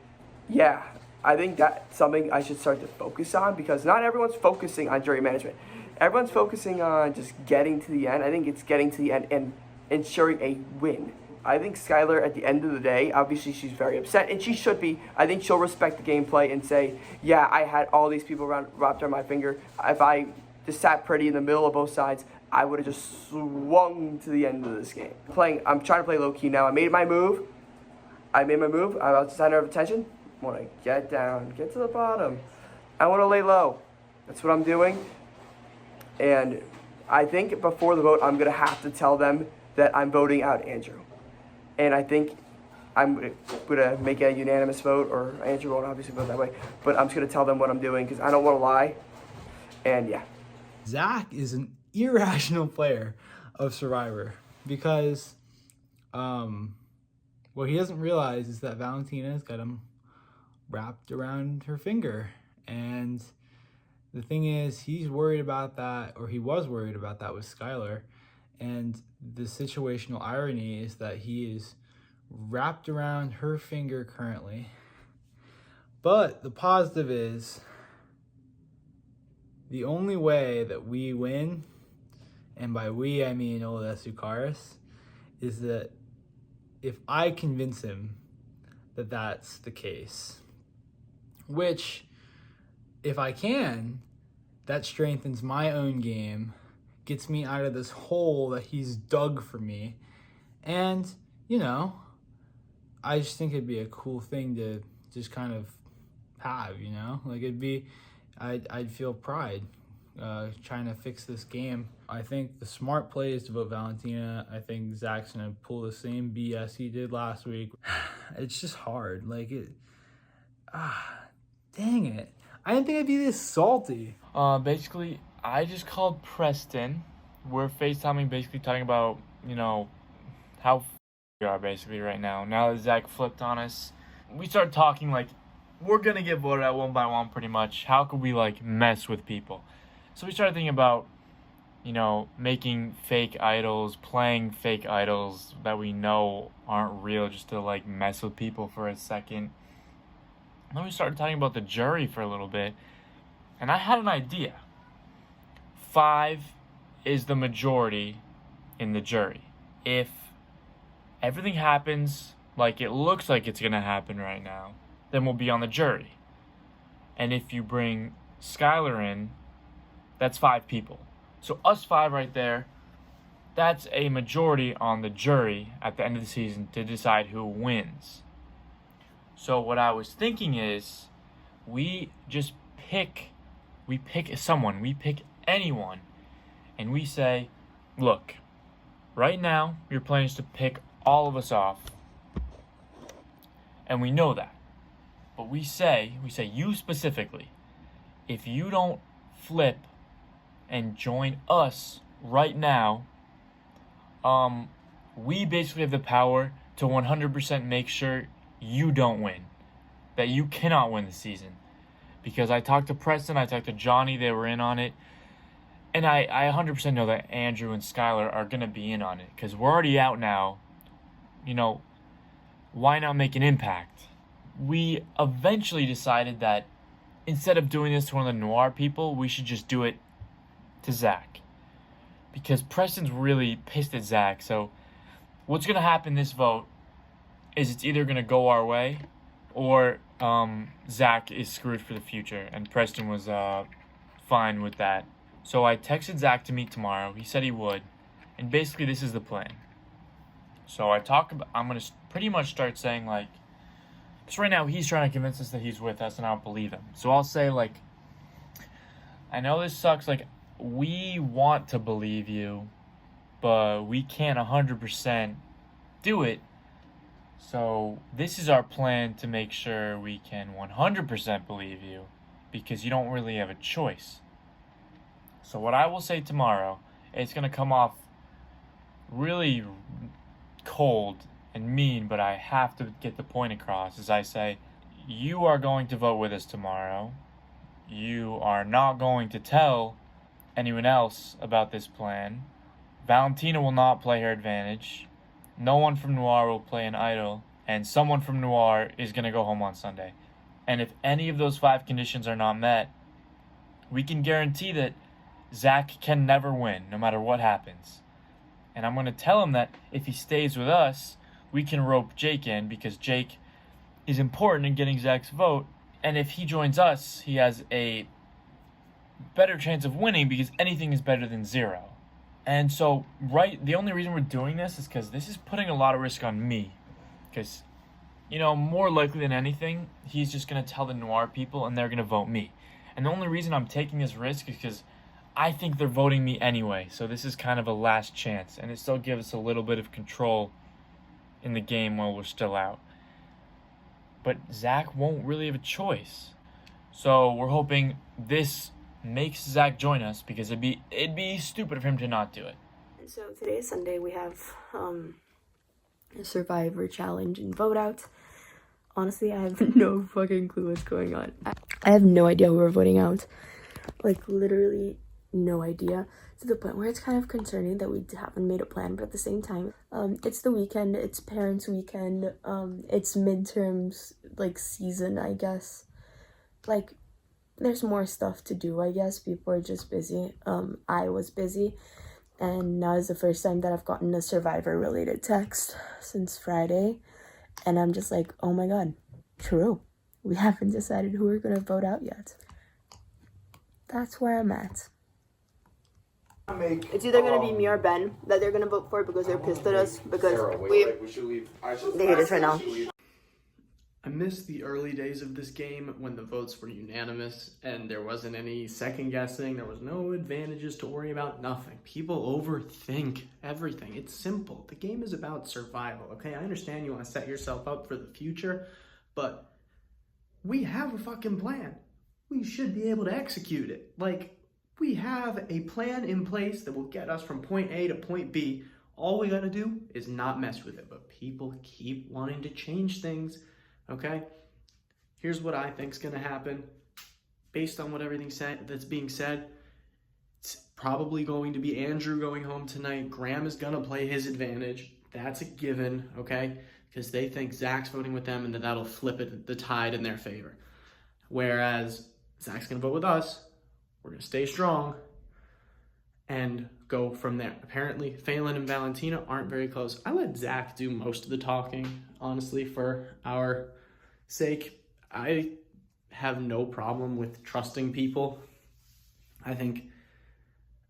Yeah, I think that's something I should start to focus on, because not everyone's focusing on jury management. Everyone's focusing on just getting to the end. I think it's getting to the end and ensuring a win. I think Skylar, at the end of the day, obviously she's very upset, and she should be. I think she'll respect the gameplay and say, yeah, I had all these people wrapped around my finger. If I just sat pretty in the middle of both sides, I would have just swung to the end of this game. I'm trying to play low-key now. I made my move. I'm at the center of attention. I want to get down, get to the bottom. I want to lay low. That's what I'm doing. And I think before the vote, I'm going to have to tell them that I'm voting out Andrew. And I think I'm going to make a unanimous vote, or Andrew won't obviously vote that way. But I'm just going to tell them what I'm doing, because I don't want to lie. And yeah. Zach is an irrational player of Survivor, because what he doesn't realize is that Valentina's got him wrapped around her finger, and the thing is, he's worried about that, or he was worried about that with Skylar, and the situational irony is that he is wrapped around her finger currently. But the positive is, the only way that we win, and by we I mean Ola Sukaris, is that if I convince him that that's the case, which, if I can, that strengthens my own game, gets me out of this hole that he's dug for me, and, you know, I just think it'd be a cool thing to just kind of have, you know? Like, it'd be, I'd feel pride trying to fix this game. I think the smart play is to vote Valentina. I think Zach's gonna pull the same BS he did last week. It's just hard. Like it. Dang it! I didn't think I'd be this salty. Basically, I just called Preston. We're FaceTiming, basically talking about, you know, how we are basically right now. Now that Zach flipped on us, we started talking like we're gonna get voted out one by one pretty much. How could we like mess with people? So we started thinking about, you know, making fake idols, playing fake idols that we know aren't real just to like mess with people for a second. And then we started talking about the jury for a little bit, and I had an idea. 5 is the majority in the jury. If everything happens like it looks like it's gonna happen right now, then we'll be on the jury. And if you bring Skylar in, that's 5 people. So us 5 right there, that's a majority on the jury at the end of the season to decide who wins. So what I was thinking is we just pick someone, we pick anyone, and we say, look, right now your plan is to pick all of us off. And we know that. But we say you specifically, if you don't flip and join us right now, we basically have the power to 100% make sure you don't win, that you cannot win the season. Because I talked to Preston, I talked to Johnny, they were in on it, and I 100% know that Andrew and Skylar are going to be in on it, because we're already out now. You know, why not make an impact? We eventually decided that instead of doing this to one of the Noir people, we should just do it to Zach. Because Preston's really pissed at Zach. So what's going to happen this vote is it's either going to go our way or Zach is screwed for the future. And Preston was fine with that. So I texted Zach to meet tomorrow. He said he would. And basically this is the plan. So I'm going to pretty much start saying like, because right now he's trying to convince us that he's with us and I don't believe him. So I'll say like, I know this sucks, like we want to believe you, but we can't 100% do it. So this is our plan to make sure we can 100% believe you, because you don't really have a choice. So what I will say tomorrow, it's going to come off really cold and mean, but I have to get the point across, as I say, you are going to vote with us tomorrow. You are not going to tell anyone else about this plan. Valentina will not play her advantage. No one from Noir will play an idol, and someone from Noir is going to go home on Sunday. And if any of those 5 conditions are not met, we can guarantee that Zach can never win, no matter what happens. And I'm going to tell him that if he stays with us, we can rope Jake in, because Jake is important in getting Zach's vote. And if he joins us, he has a better chance of winning, because anything is better than 0. And so, the only reason we're doing this is because this is putting a lot of risk on me. Because, you know, more likely than anything, he's just going to tell the Noir people and they're going to vote me. And the only reason I'm taking this risk is because I think they're voting me anyway. So this is kind of a last chance. And it still gives us a little bit of control in the game while we're still out. But Zach won't really have a choice. So we're hoping this makes Zach join us, because it'd be stupid of him to not do it. So today is Sunday. We have a Survivor challenge and vote out. Honestly, I have no fucking clue what's going on. I have no idea who we're voting out. Like, literally no idea. To the point where it's kind of concerning that we haven't made a plan, but at the same time, it's the weekend, it's parents' weekend, it's midterms, like, season, I guess. Like, there's more stuff to do, I guess. People are just busy. I was busy, and now is the first time that I've gotten a Survivor-related text since Friday, and I'm just like, oh my god, true. We haven't decided who we're gonna vote out yet. That's where I'm at. It's either gonna be me or Ben that they're gonna vote for, because they're pissed at us because they hate us right now. I miss the early days of this game when the votes were unanimous and there wasn't any second guessing, there was no advantages to worry about, nothing. People overthink everything. It's simple. The game is about survival, okay? I understand you want to set yourself up for the future, but we have a fucking plan. We should be able to execute it. Like, we have a plan in place that will get us from point A to point B. All we gotta do is not mess with it, but people keep wanting to change things. Okay, here's what I think's gonna happen. Based on what everything that's being said, it's probably going to be Andrew going home tonight. Graham is gonna play his advantage. That's a given, okay? Because they think Zach's voting with them and that'll flip the tide in their favor. Whereas Zach's gonna vote with us. We're gonna stay strong and go from there. Apparently, Phelan and Valentina aren't very close. I let Zach do most of the talking, honestly, for our sake. I have no problem with trusting people. I think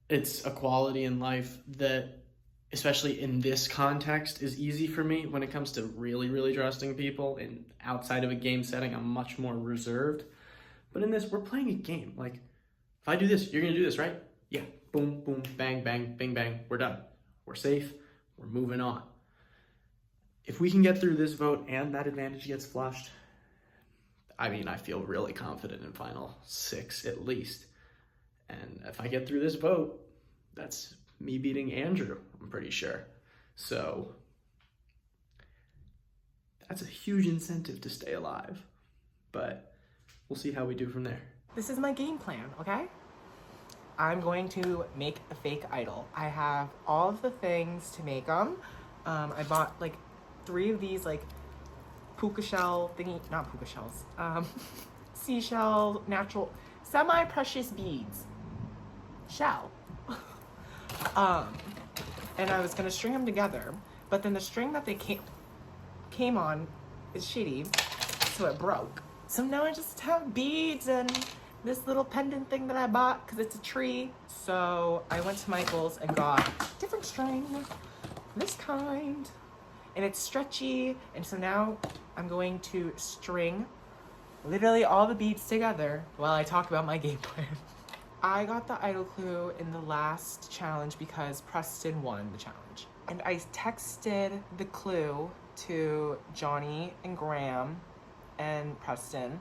it's a quality in life that, especially in this context, is easy for me when it comes to really, really trusting people. And outside of a game setting, I'm much more reserved. But in this, we're playing a game. Like, if I do this, you're gonna do this, right? Yeah, boom, boom, bang, bang, bing, bang, we're done. We're safe, we're moving on. If we can get through this vote and that advantage gets flushed, I mean, I feel really confident in final 6 at least. And if I get through this vote, that's me beating Andrew, I'm pretty sure. So that's a huge incentive to stay alive. But we'll see how we do from there. This is my game plan, okay? I'm going to make a fake idol. I have all of the things to make them. I bought like 3 of these like puka shell thingy, not puka shells, seashell, natural, semi-precious beads. Shell. And I was gonna string them together, but then the string that they came on is shitty, so it broke. So now I just have beads and this little pendant thing that I bought because it's a tree. So I went to Michael's and got different string, this kind, and it's stretchy. And so now I'm going to string literally all the beads together while I talk about my game plan. I got the idol clue in the last challenge because Preston won the challenge. And I texted the clue to Johnny and Graham and Preston,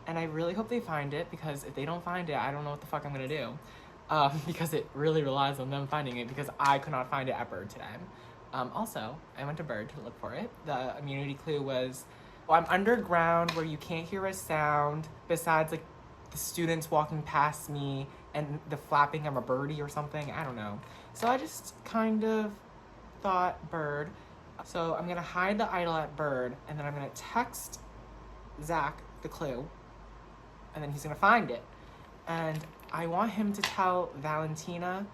and I really hope they find it, because if they don't find it, I don't know what the fuck I'm gonna do, because it really relies on them finding it, because I could not find it at Bird today. Also, I went to Bird to look for it. The immunity clue was, well, I'm underground where you can't hear a sound besides like the students walking past me and the flapping of a birdie or something, I don't know. So I just kind of thought Bird. So I'm gonna hide the idol at Bird, and then I'm gonna text Zach the clue, and then he's gonna find it. And I want him to tell Valentina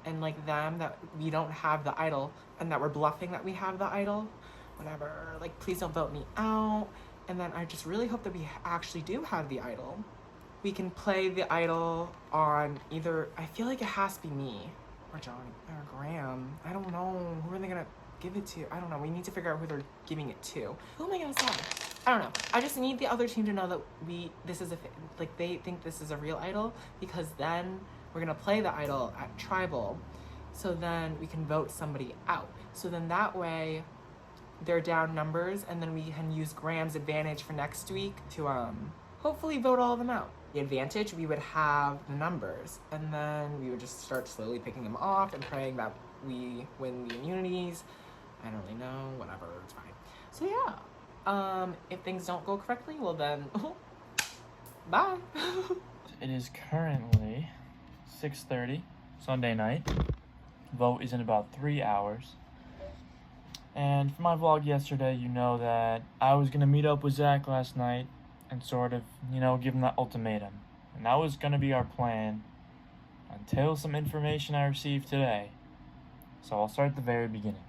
and like them that we don't have the idol and that we're bluffing that we have the idol, whatever, like please don't vote me out. And then I just really hope that we actually do have the idol. We can play the idol on either, I feel like it has to be me or John or Graham. I don't know, who are they gonna give it to? I don't know, we need to figure out who they're giving it to. Who am I gonna say? I don't know. I just need the other team to know that this is like they think this is a real idol, because then we're gonna play the idol at Tribal, so then we can vote somebody out. So then that way they're down numbers, and then we can use Graham's advantage for next week to hopefully vote all of them out. The advantage, we would have the numbers, and then we would just start slowly picking them off and praying that we win the immunities. I don't really know, whatever, it's fine. So yeah. If things don't go correctly, well then, bye. It is currently 6:30, Sunday night. Vote is in about 3 hours. And for my vlog yesterday, you know that I was gonna meet up with Zach last night and sort of, you know, give him that ultimatum. And that was gonna be our plan until some information I received today. So I'll start at the very beginning.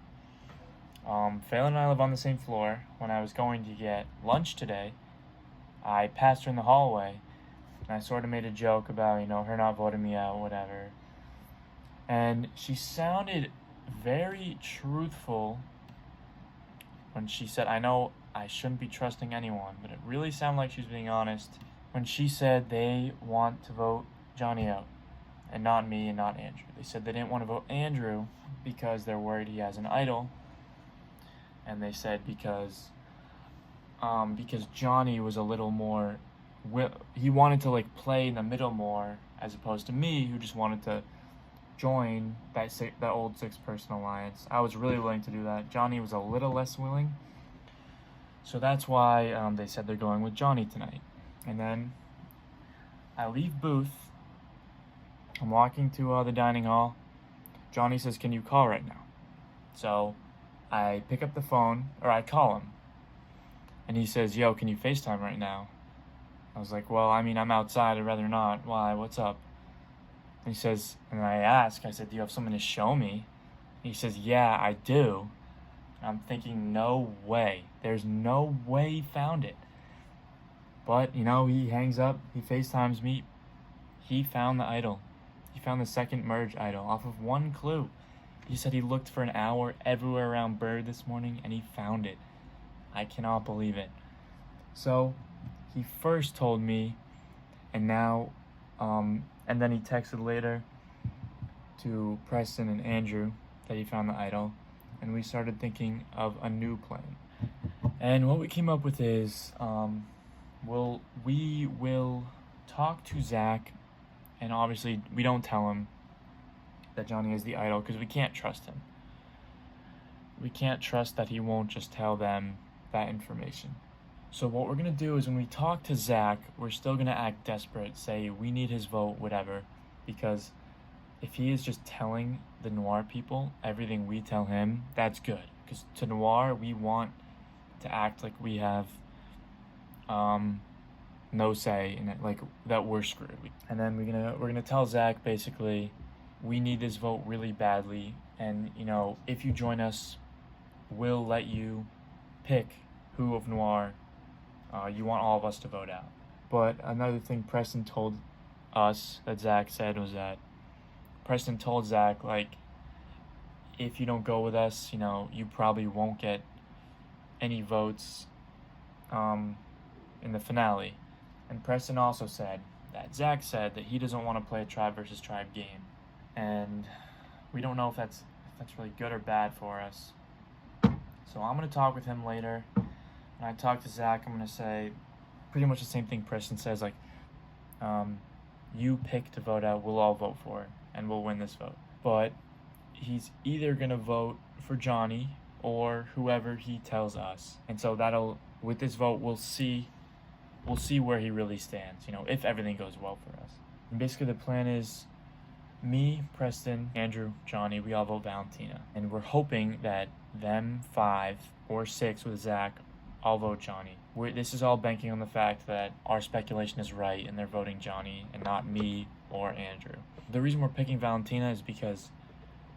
Phelan and I live on the same floor. When I was going to get lunch today, I passed her in the hallway, and I sort of made a joke about, you know, her not voting me out, whatever. And she sounded very truthful when she said, I know I shouldn't be trusting anyone, but it really sounded like she was being honest when she said they want to vote Johnny out, and not me and not Andrew. They said they didn't want to vote Andrew because they're worried he has an idol, and they said because Johnny was a little more, he wanted to like play in the middle more, as opposed to me, who just wanted to join that old 6-person alliance. I was really willing to do that. Johnny was a little less willing, so that's why they said they're going with Johnny tonight. And then I leave booth. I'm walking to the dining hall. Johnny says, "Can you call right now?" So I pick up the phone, or I call him, and he says, "Yo, can you FaceTime right now?" I was like, "Well, I mean, I'm outside. I'd rather not. Why? What's up?" And he says, and I said, "Do you have something to show me?" And he says, "Yeah, I do." And I'm thinking, no way. There's no way he found it. But, you know, he hangs up, he FaceTimes me. He found the idol. He found the second merge idol off of one clue. He said he looked for an hour everywhere around Bird this morning, and he found it. I cannot believe it. So he first told me, and now, and then he texted later to Preston and Andrew that he found the idol, and we started thinking of a new plan. And what we came up with is, we will talk to Zach, and obviously we don't tell him that Johnny is the idol because we can't trust him. We can't trust that he won't just tell them that information. So what we're gonna do is when we talk to Zach, we're still gonna act desperate, say we need his vote, whatever, because if he is just telling the Noir people everything we tell him, that's good. Because to Noir, we want to act like we have no say in it, like that we're screwed. And then we're gonna tell Zach basically, we need this vote really badly, and you know, if you join us, we'll let you pick who of Noir you want all of us to vote out. But another thing Preston told us that Zach said was that Preston told Zach, like, if you don't go with us, you know, you probably won't get any votes in the finale. And Preston also said that Zach said that he doesn't want to play a tribe versus tribe game. And we don't know if that's really good or bad for us. So I'm going to talk with him later. When I talk to Zach, I'm going to say pretty much the same thing Preston says, like, you pick to vote out, we'll all vote for it, and we'll win this vote. But he's either going to vote for Johnny or whoever he tells us. And so with this vote, we'll see where he really stands, you know, if everything goes well for us. And basically the plan is me, Preston, Andrew, Johnny, we all vote Valentina. And we're hoping that them 5 or 6 with Zach all vote Johnny. This is all banking on the fact that our speculation is right and they're voting Johnny and not me or Andrew. The reason we're picking Valentina is because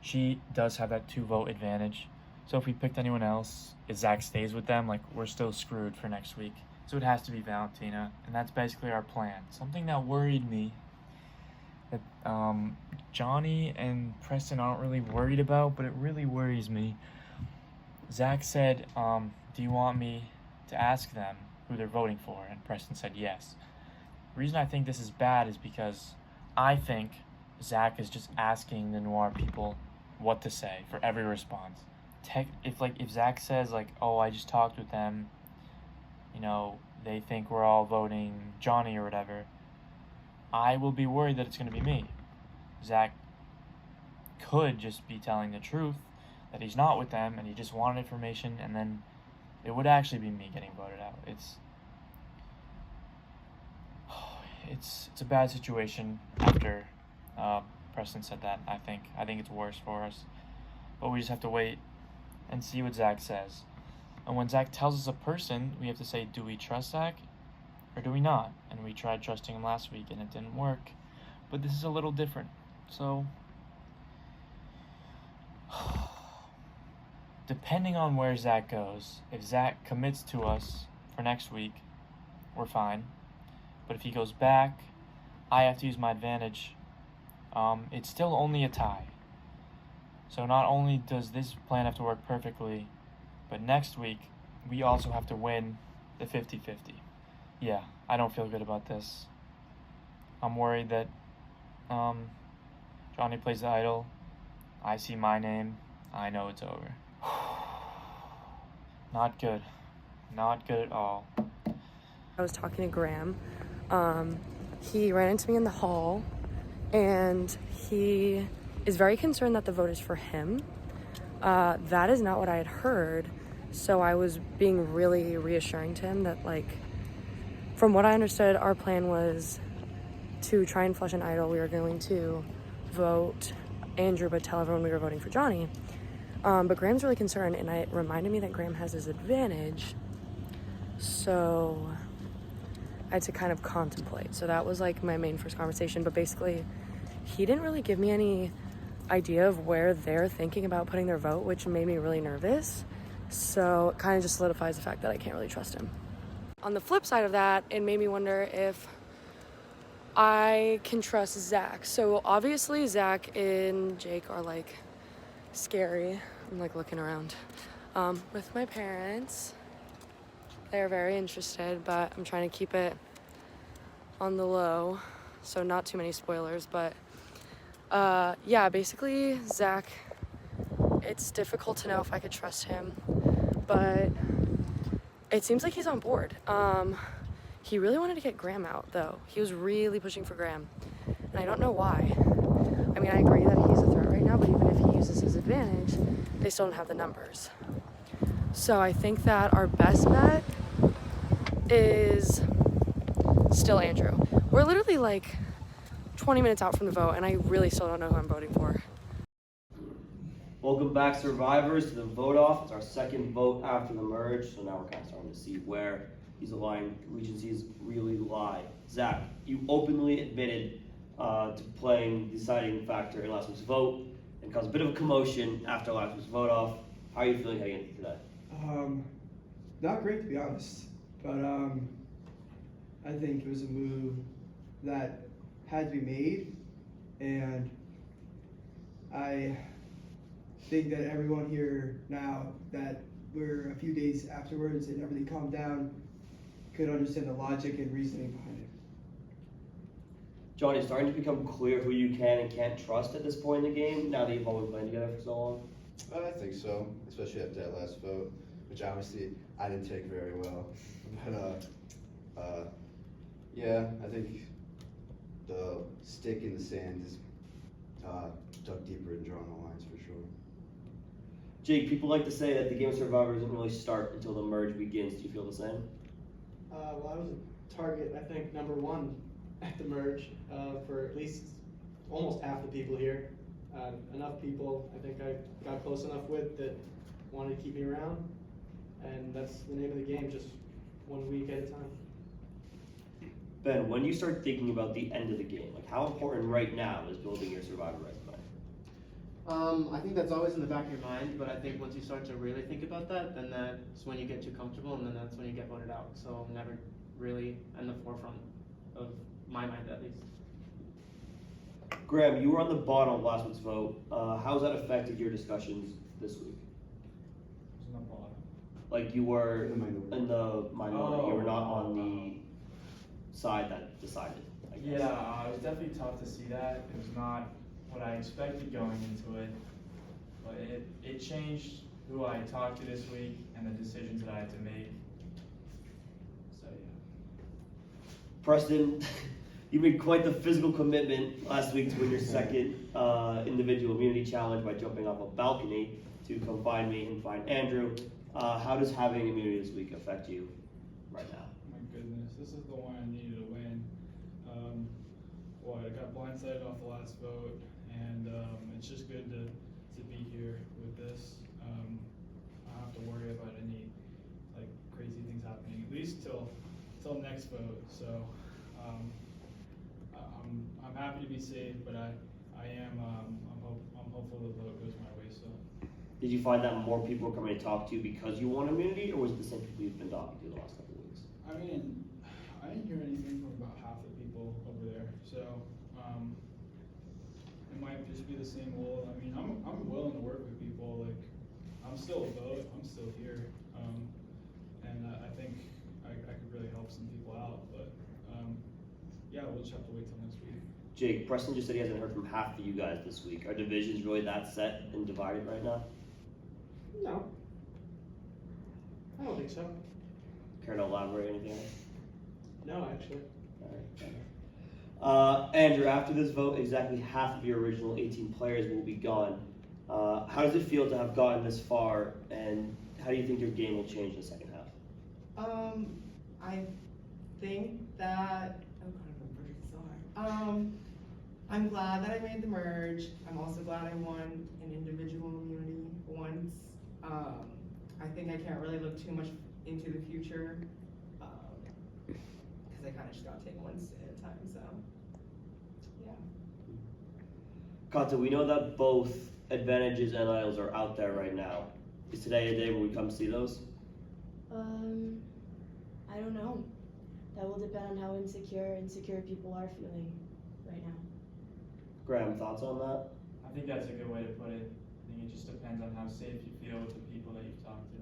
she does have that 2-vote advantage. So if we picked anyone else, if Zach stays with them, like, we're still screwed for next week. So it has to be Valentina, and that's basically our plan. Something that worried me that Johnny and Preston aren't really worried about, but it really worries me. Zach said, do you want me to ask them who they're voting for? And Preston said yes. The reason I think this is bad is because I think Zach is just asking the Noir people what to say for every response. If Zach says, like, oh, I just talked with them, you know, they think we're all voting Johnny or whatever, I will be worried that it's going to be me. Zach could just be telling the truth, that he's not with them and he just wanted information, and then it would actually be me getting voted out. It's a bad situation after Preston said that. I think it's worse for us, but we just have to wait and see what Zach says. And when Zach tells us a person, we have to say, do we trust Zach or do we not? And we tried trusting him last week and it didn't work, but this is a little different. So depending on where Zach goes, if Zach commits to us for next week, we're fine. But if he goes back, I have to use my advantage. It's still only a tie. So not only does this plan have to work perfectly, but next week we also have to win the 50-50. Yeah, I don't feel good about this. I'm worried that Johnny plays the idol. I see my name. I know it's over. Not good. Not good at all. I was talking to Graham. He ran into me in the hall, and he is very concerned that the vote is for him. That is not what I had heard, so I was being really reassuring to him that, like, from what I understood, our plan was to try and flush an idol. We were going to vote Andrew, but tell everyone we were voting for Johnny. But Graham's really concerned, and it reminded me that Graham has his advantage, so I had to kind of contemplate. So that was like my main first conversation, but basically he didn't really give me any idea of where they're thinking about putting their vote, which made me really nervous. So it kind of just solidifies the fact that I can't really trust him. On the flip side of that, it made me wonder if I can trust Zach. So obviously Zach and Jake are like scary. I'm like looking around with my parents. They're very interested, but I'm trying to keep it on the low, so not too many spoilers. But yeah, basically Zach, it's difficult to know if I could trust him, but it seems like he's on board. He really wanted to get Graham out, though. He was really pushing for Graham, and I don't know why. I mean, I agree that he's a threat right now, but even if he uses his advantage, they still don't have the numbers. So I think that our best bet is still Andrew. We're literally like 20 minutes out from the vote, and I really still don't know who I'm voting for. Welcome back, survivors, to the vote off. It's our second vote after the merge, so now we're kind of starting to see where these aligned regencies really lie. Zach, you openly admitted to playing the deciding factor in last week's vote and caused a bit of a commotion after last week's vote off. How are you feeling heading into today? Not great, to be honest, but I think it was a move that had to be made, and I think that everyone here now that we're a few days afterwards and everything calmed down could understand the logic and reasoning behind it. Johnny, it's starting to become clear who you can and can't trust at this point in the game, now that you've all been playing together for so long? I think so, especially after that last vote, which obviously I didn't take very well. But yeah, I think the stick in the sand is dug deeper and drawn the lines for sure. Jake, people like to say that the game of Survivor doesn't really start until the merge begins. Do you feel the same? Well, I was a target, I think, number one at the merge for at least almost half the people here. Enough people I think I got close enough with that wanted to keep me around, and that's the name of the game, just 1 week at a time. Ben, when you start thinking about the end of the game, like how important right now is building your Survivor resume? I think that's always in the back of your mind, but I think once you start to really think about that, then that's when you get too comfortable, and then that's when you get voted out. So I'm never really in the forefront of my mind, at least. Graham, you were on the bottom of last week's vote. How's that affected your discussions this week? Who's on the bottom? Like you were in the minority, you were not on the side that decided, I guess. Yeah, it was definitely tough to see that. It was not what I expected going into it, but it changed who I talked to this week and the decisions that I had to make. So yeah. Preston, you made quite the physical commitment last week to win your second individual immunity challenge by jumping off a balcony to come find me and find Andrew. How does having immunity this week affect you right now? My goodness, this is the one I needed to win. I got blindsided off the last vote, and it's just good to be here with this. I don't have to worry about any like crazy things happening, at least till next vote. So I'm happy to be safe, but I'm hopeful the vote goes my way. So. Did you find that more people were coming to talk to you because you won immunity, or was it the same people you've been talking to the last couple of weeks? I mean, I didn't hear anything from about half the people over there, so it might just be the same old. I mean, I'm willing to work with people. Like, I'm still a vote. I'm still here. we'll just have to wait till next week. Jake, Preston just said he hasn't heard from half of you guys this week. Are divisions really that set and divided right now? No. I don't think so. Care to elaborate anything else? No, actually. Andrew, after this vote, exactly half of your original 18 players will be gone. How does it feel to have gotten this far, and how do you think your game will change in the second half? I think that, oh god, I'm working so hard. I'm glad that I made the merge. I'm also glad I won an individual immunity once. I think I can't really look too much into the future, because I kind of just gotta take one step at a time, so, yeah. Kata, we know that both advantages and idols are out there right now. Is today a day where we come see those? I don't know. That will depend on how insecure people are feeling right now. Graham, thoughts on that? I think that's a good way to put it. I think it just depends on how safe you feel with the people that you've talked to.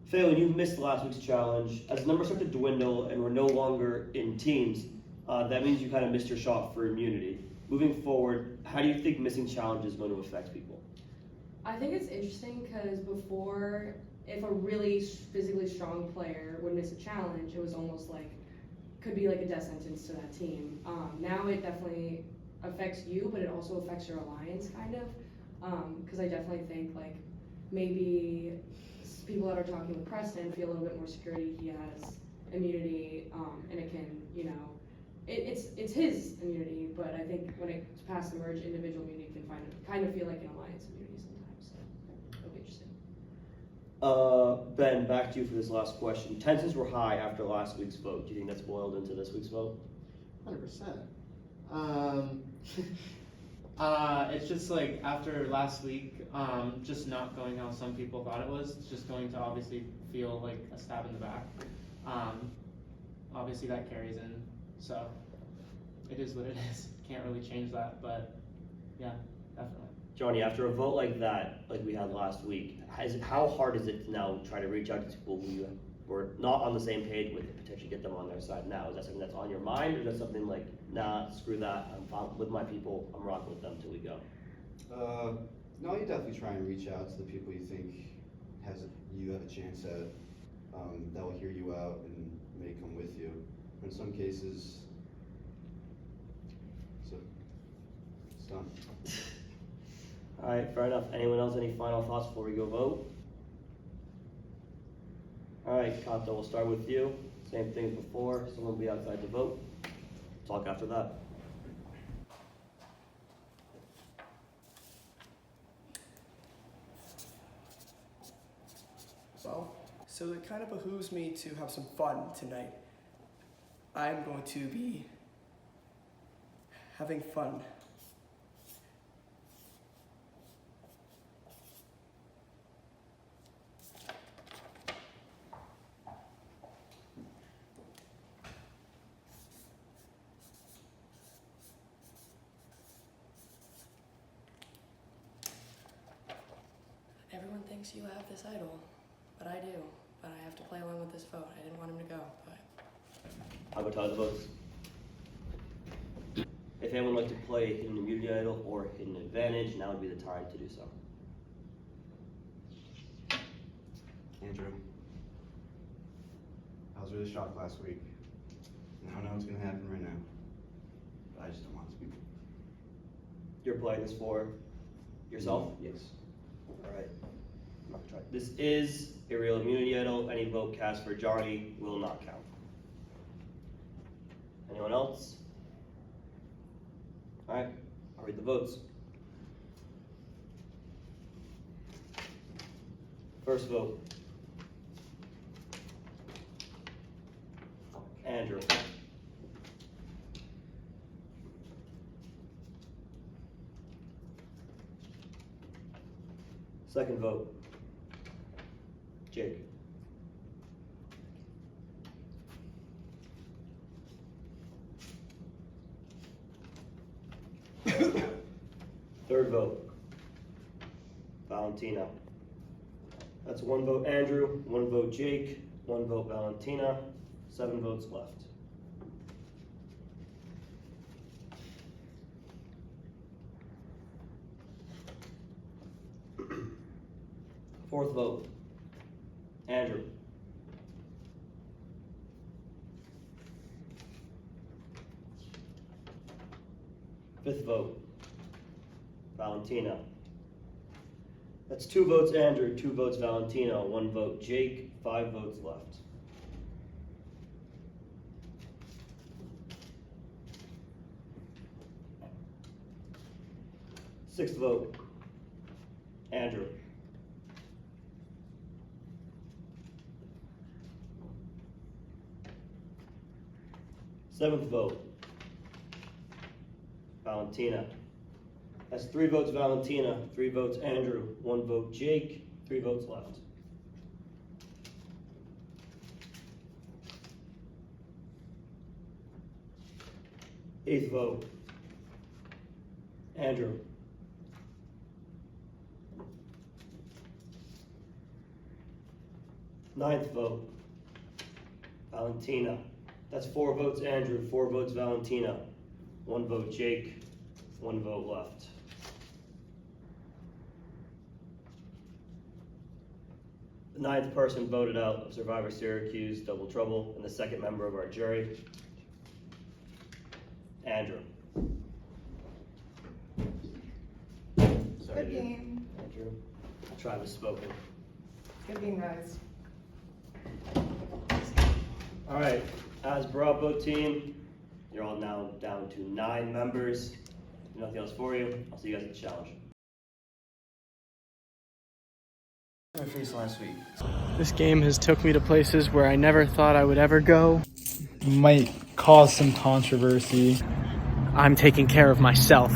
Phelan, you missed last week's challenge. As the numbers start to dwindle and we're no longer in teams, that means you kind of missed your shot for immunity. Moving forward, how do you think missing challenge is going to affect people? I think it's interesting because before, if a really physically strong player would miss a challenge, it was almost like, could be like a death sentence to that team. Now it definitely affects you, but it also affects your alliance kind of. Because I definitely think like maybe people that are talking with Preston feel a little bit more security. He has immunity, and it can, you know, it's his immunity, but I think when it's past the merge, individual immunity can kind of feel like an alliance immunity sometimes, so it'll be interesting. Ben, back to you for this last question. Tensions were high after last week's vote. Do you think that's boiled into this week's vote? 100%. It's just like after last week, just not going how some people thought it was, it's just going to obviously feel like a stab in the back. Obviously that carries in, so it is what it is. Can't really change that, but yeah, definitely. Johnny, after a vote like that, like we had last week, how hard is it to now try to reach out to people who you were not on the same page with and potentially get them on their side now? Is that something that's on your mind, or is that something like, nah, screw that, I'm fine with my people, I'm rocking with them till we go? No, you definitely try and reach out to the people you think you have a chance at, that will hear you out and may come with you. In some cases, so it's done. All right, fair enough. Anyone else, any final thoughts before we go vote? All right, Kato, we'll start with you. Same thing as before, someone will be outside to vote. Talk after that. Well, so it kind of behooves me to have some fun tonight. I'm going to be having fun. Everyone thinks you have this idol, but I do. But I have to play along with this vote. I didn't want him to go, but... I will tell the votes. If anyone would like to play Hidden Immunity Idol or Hidden Advantage, now would be the time to do so. Andrew, I was really shocked last week. I don't know what's gonna happen right now, but I just don't want to speak. You're playing this for yourself? Yes. All right. I'm not gonna try. This is a real immunity idol. Any vote cast for Johnny will not count. Anyone else? All right, I'll read the votes. First vote. Andrew. Second vote. Jake. Third vote. Valentina. That's one vote Andrew, one vote Jake, one vote Valentina, 7 votes left. Fourth vote, Andrew. Fifth vote, Valentina. That's 2 votes Andrew, 2 votes Valentina, 1 vote Jake, 5 votes left. Sixth vote, Andrew. Seventh vote, Valentina. That's 3 votes Valentina, 3 votes Andrew, 1 vote Jake, 3 votes left. Eighth vote, Andrew. Ninth vote, Valentina. That's 4 votes Andrew, 4 votes Valentina, 1 vote Jake, 1 vote left. The 9th person voted out of Survivor Syracuse, Double Trouble, and the 2nd member of our jury, Andrew. Sorry, Good game. Andrew. Tribe has spoken. Good game, guys. All right, as Bravo team, you're all now down to 9 members. Nothing else for you. I'll see you guys at the challenge. My face last week. This game has took me to places where I never thought I would ever go. Might cause some controversy. I'm taking care of myself.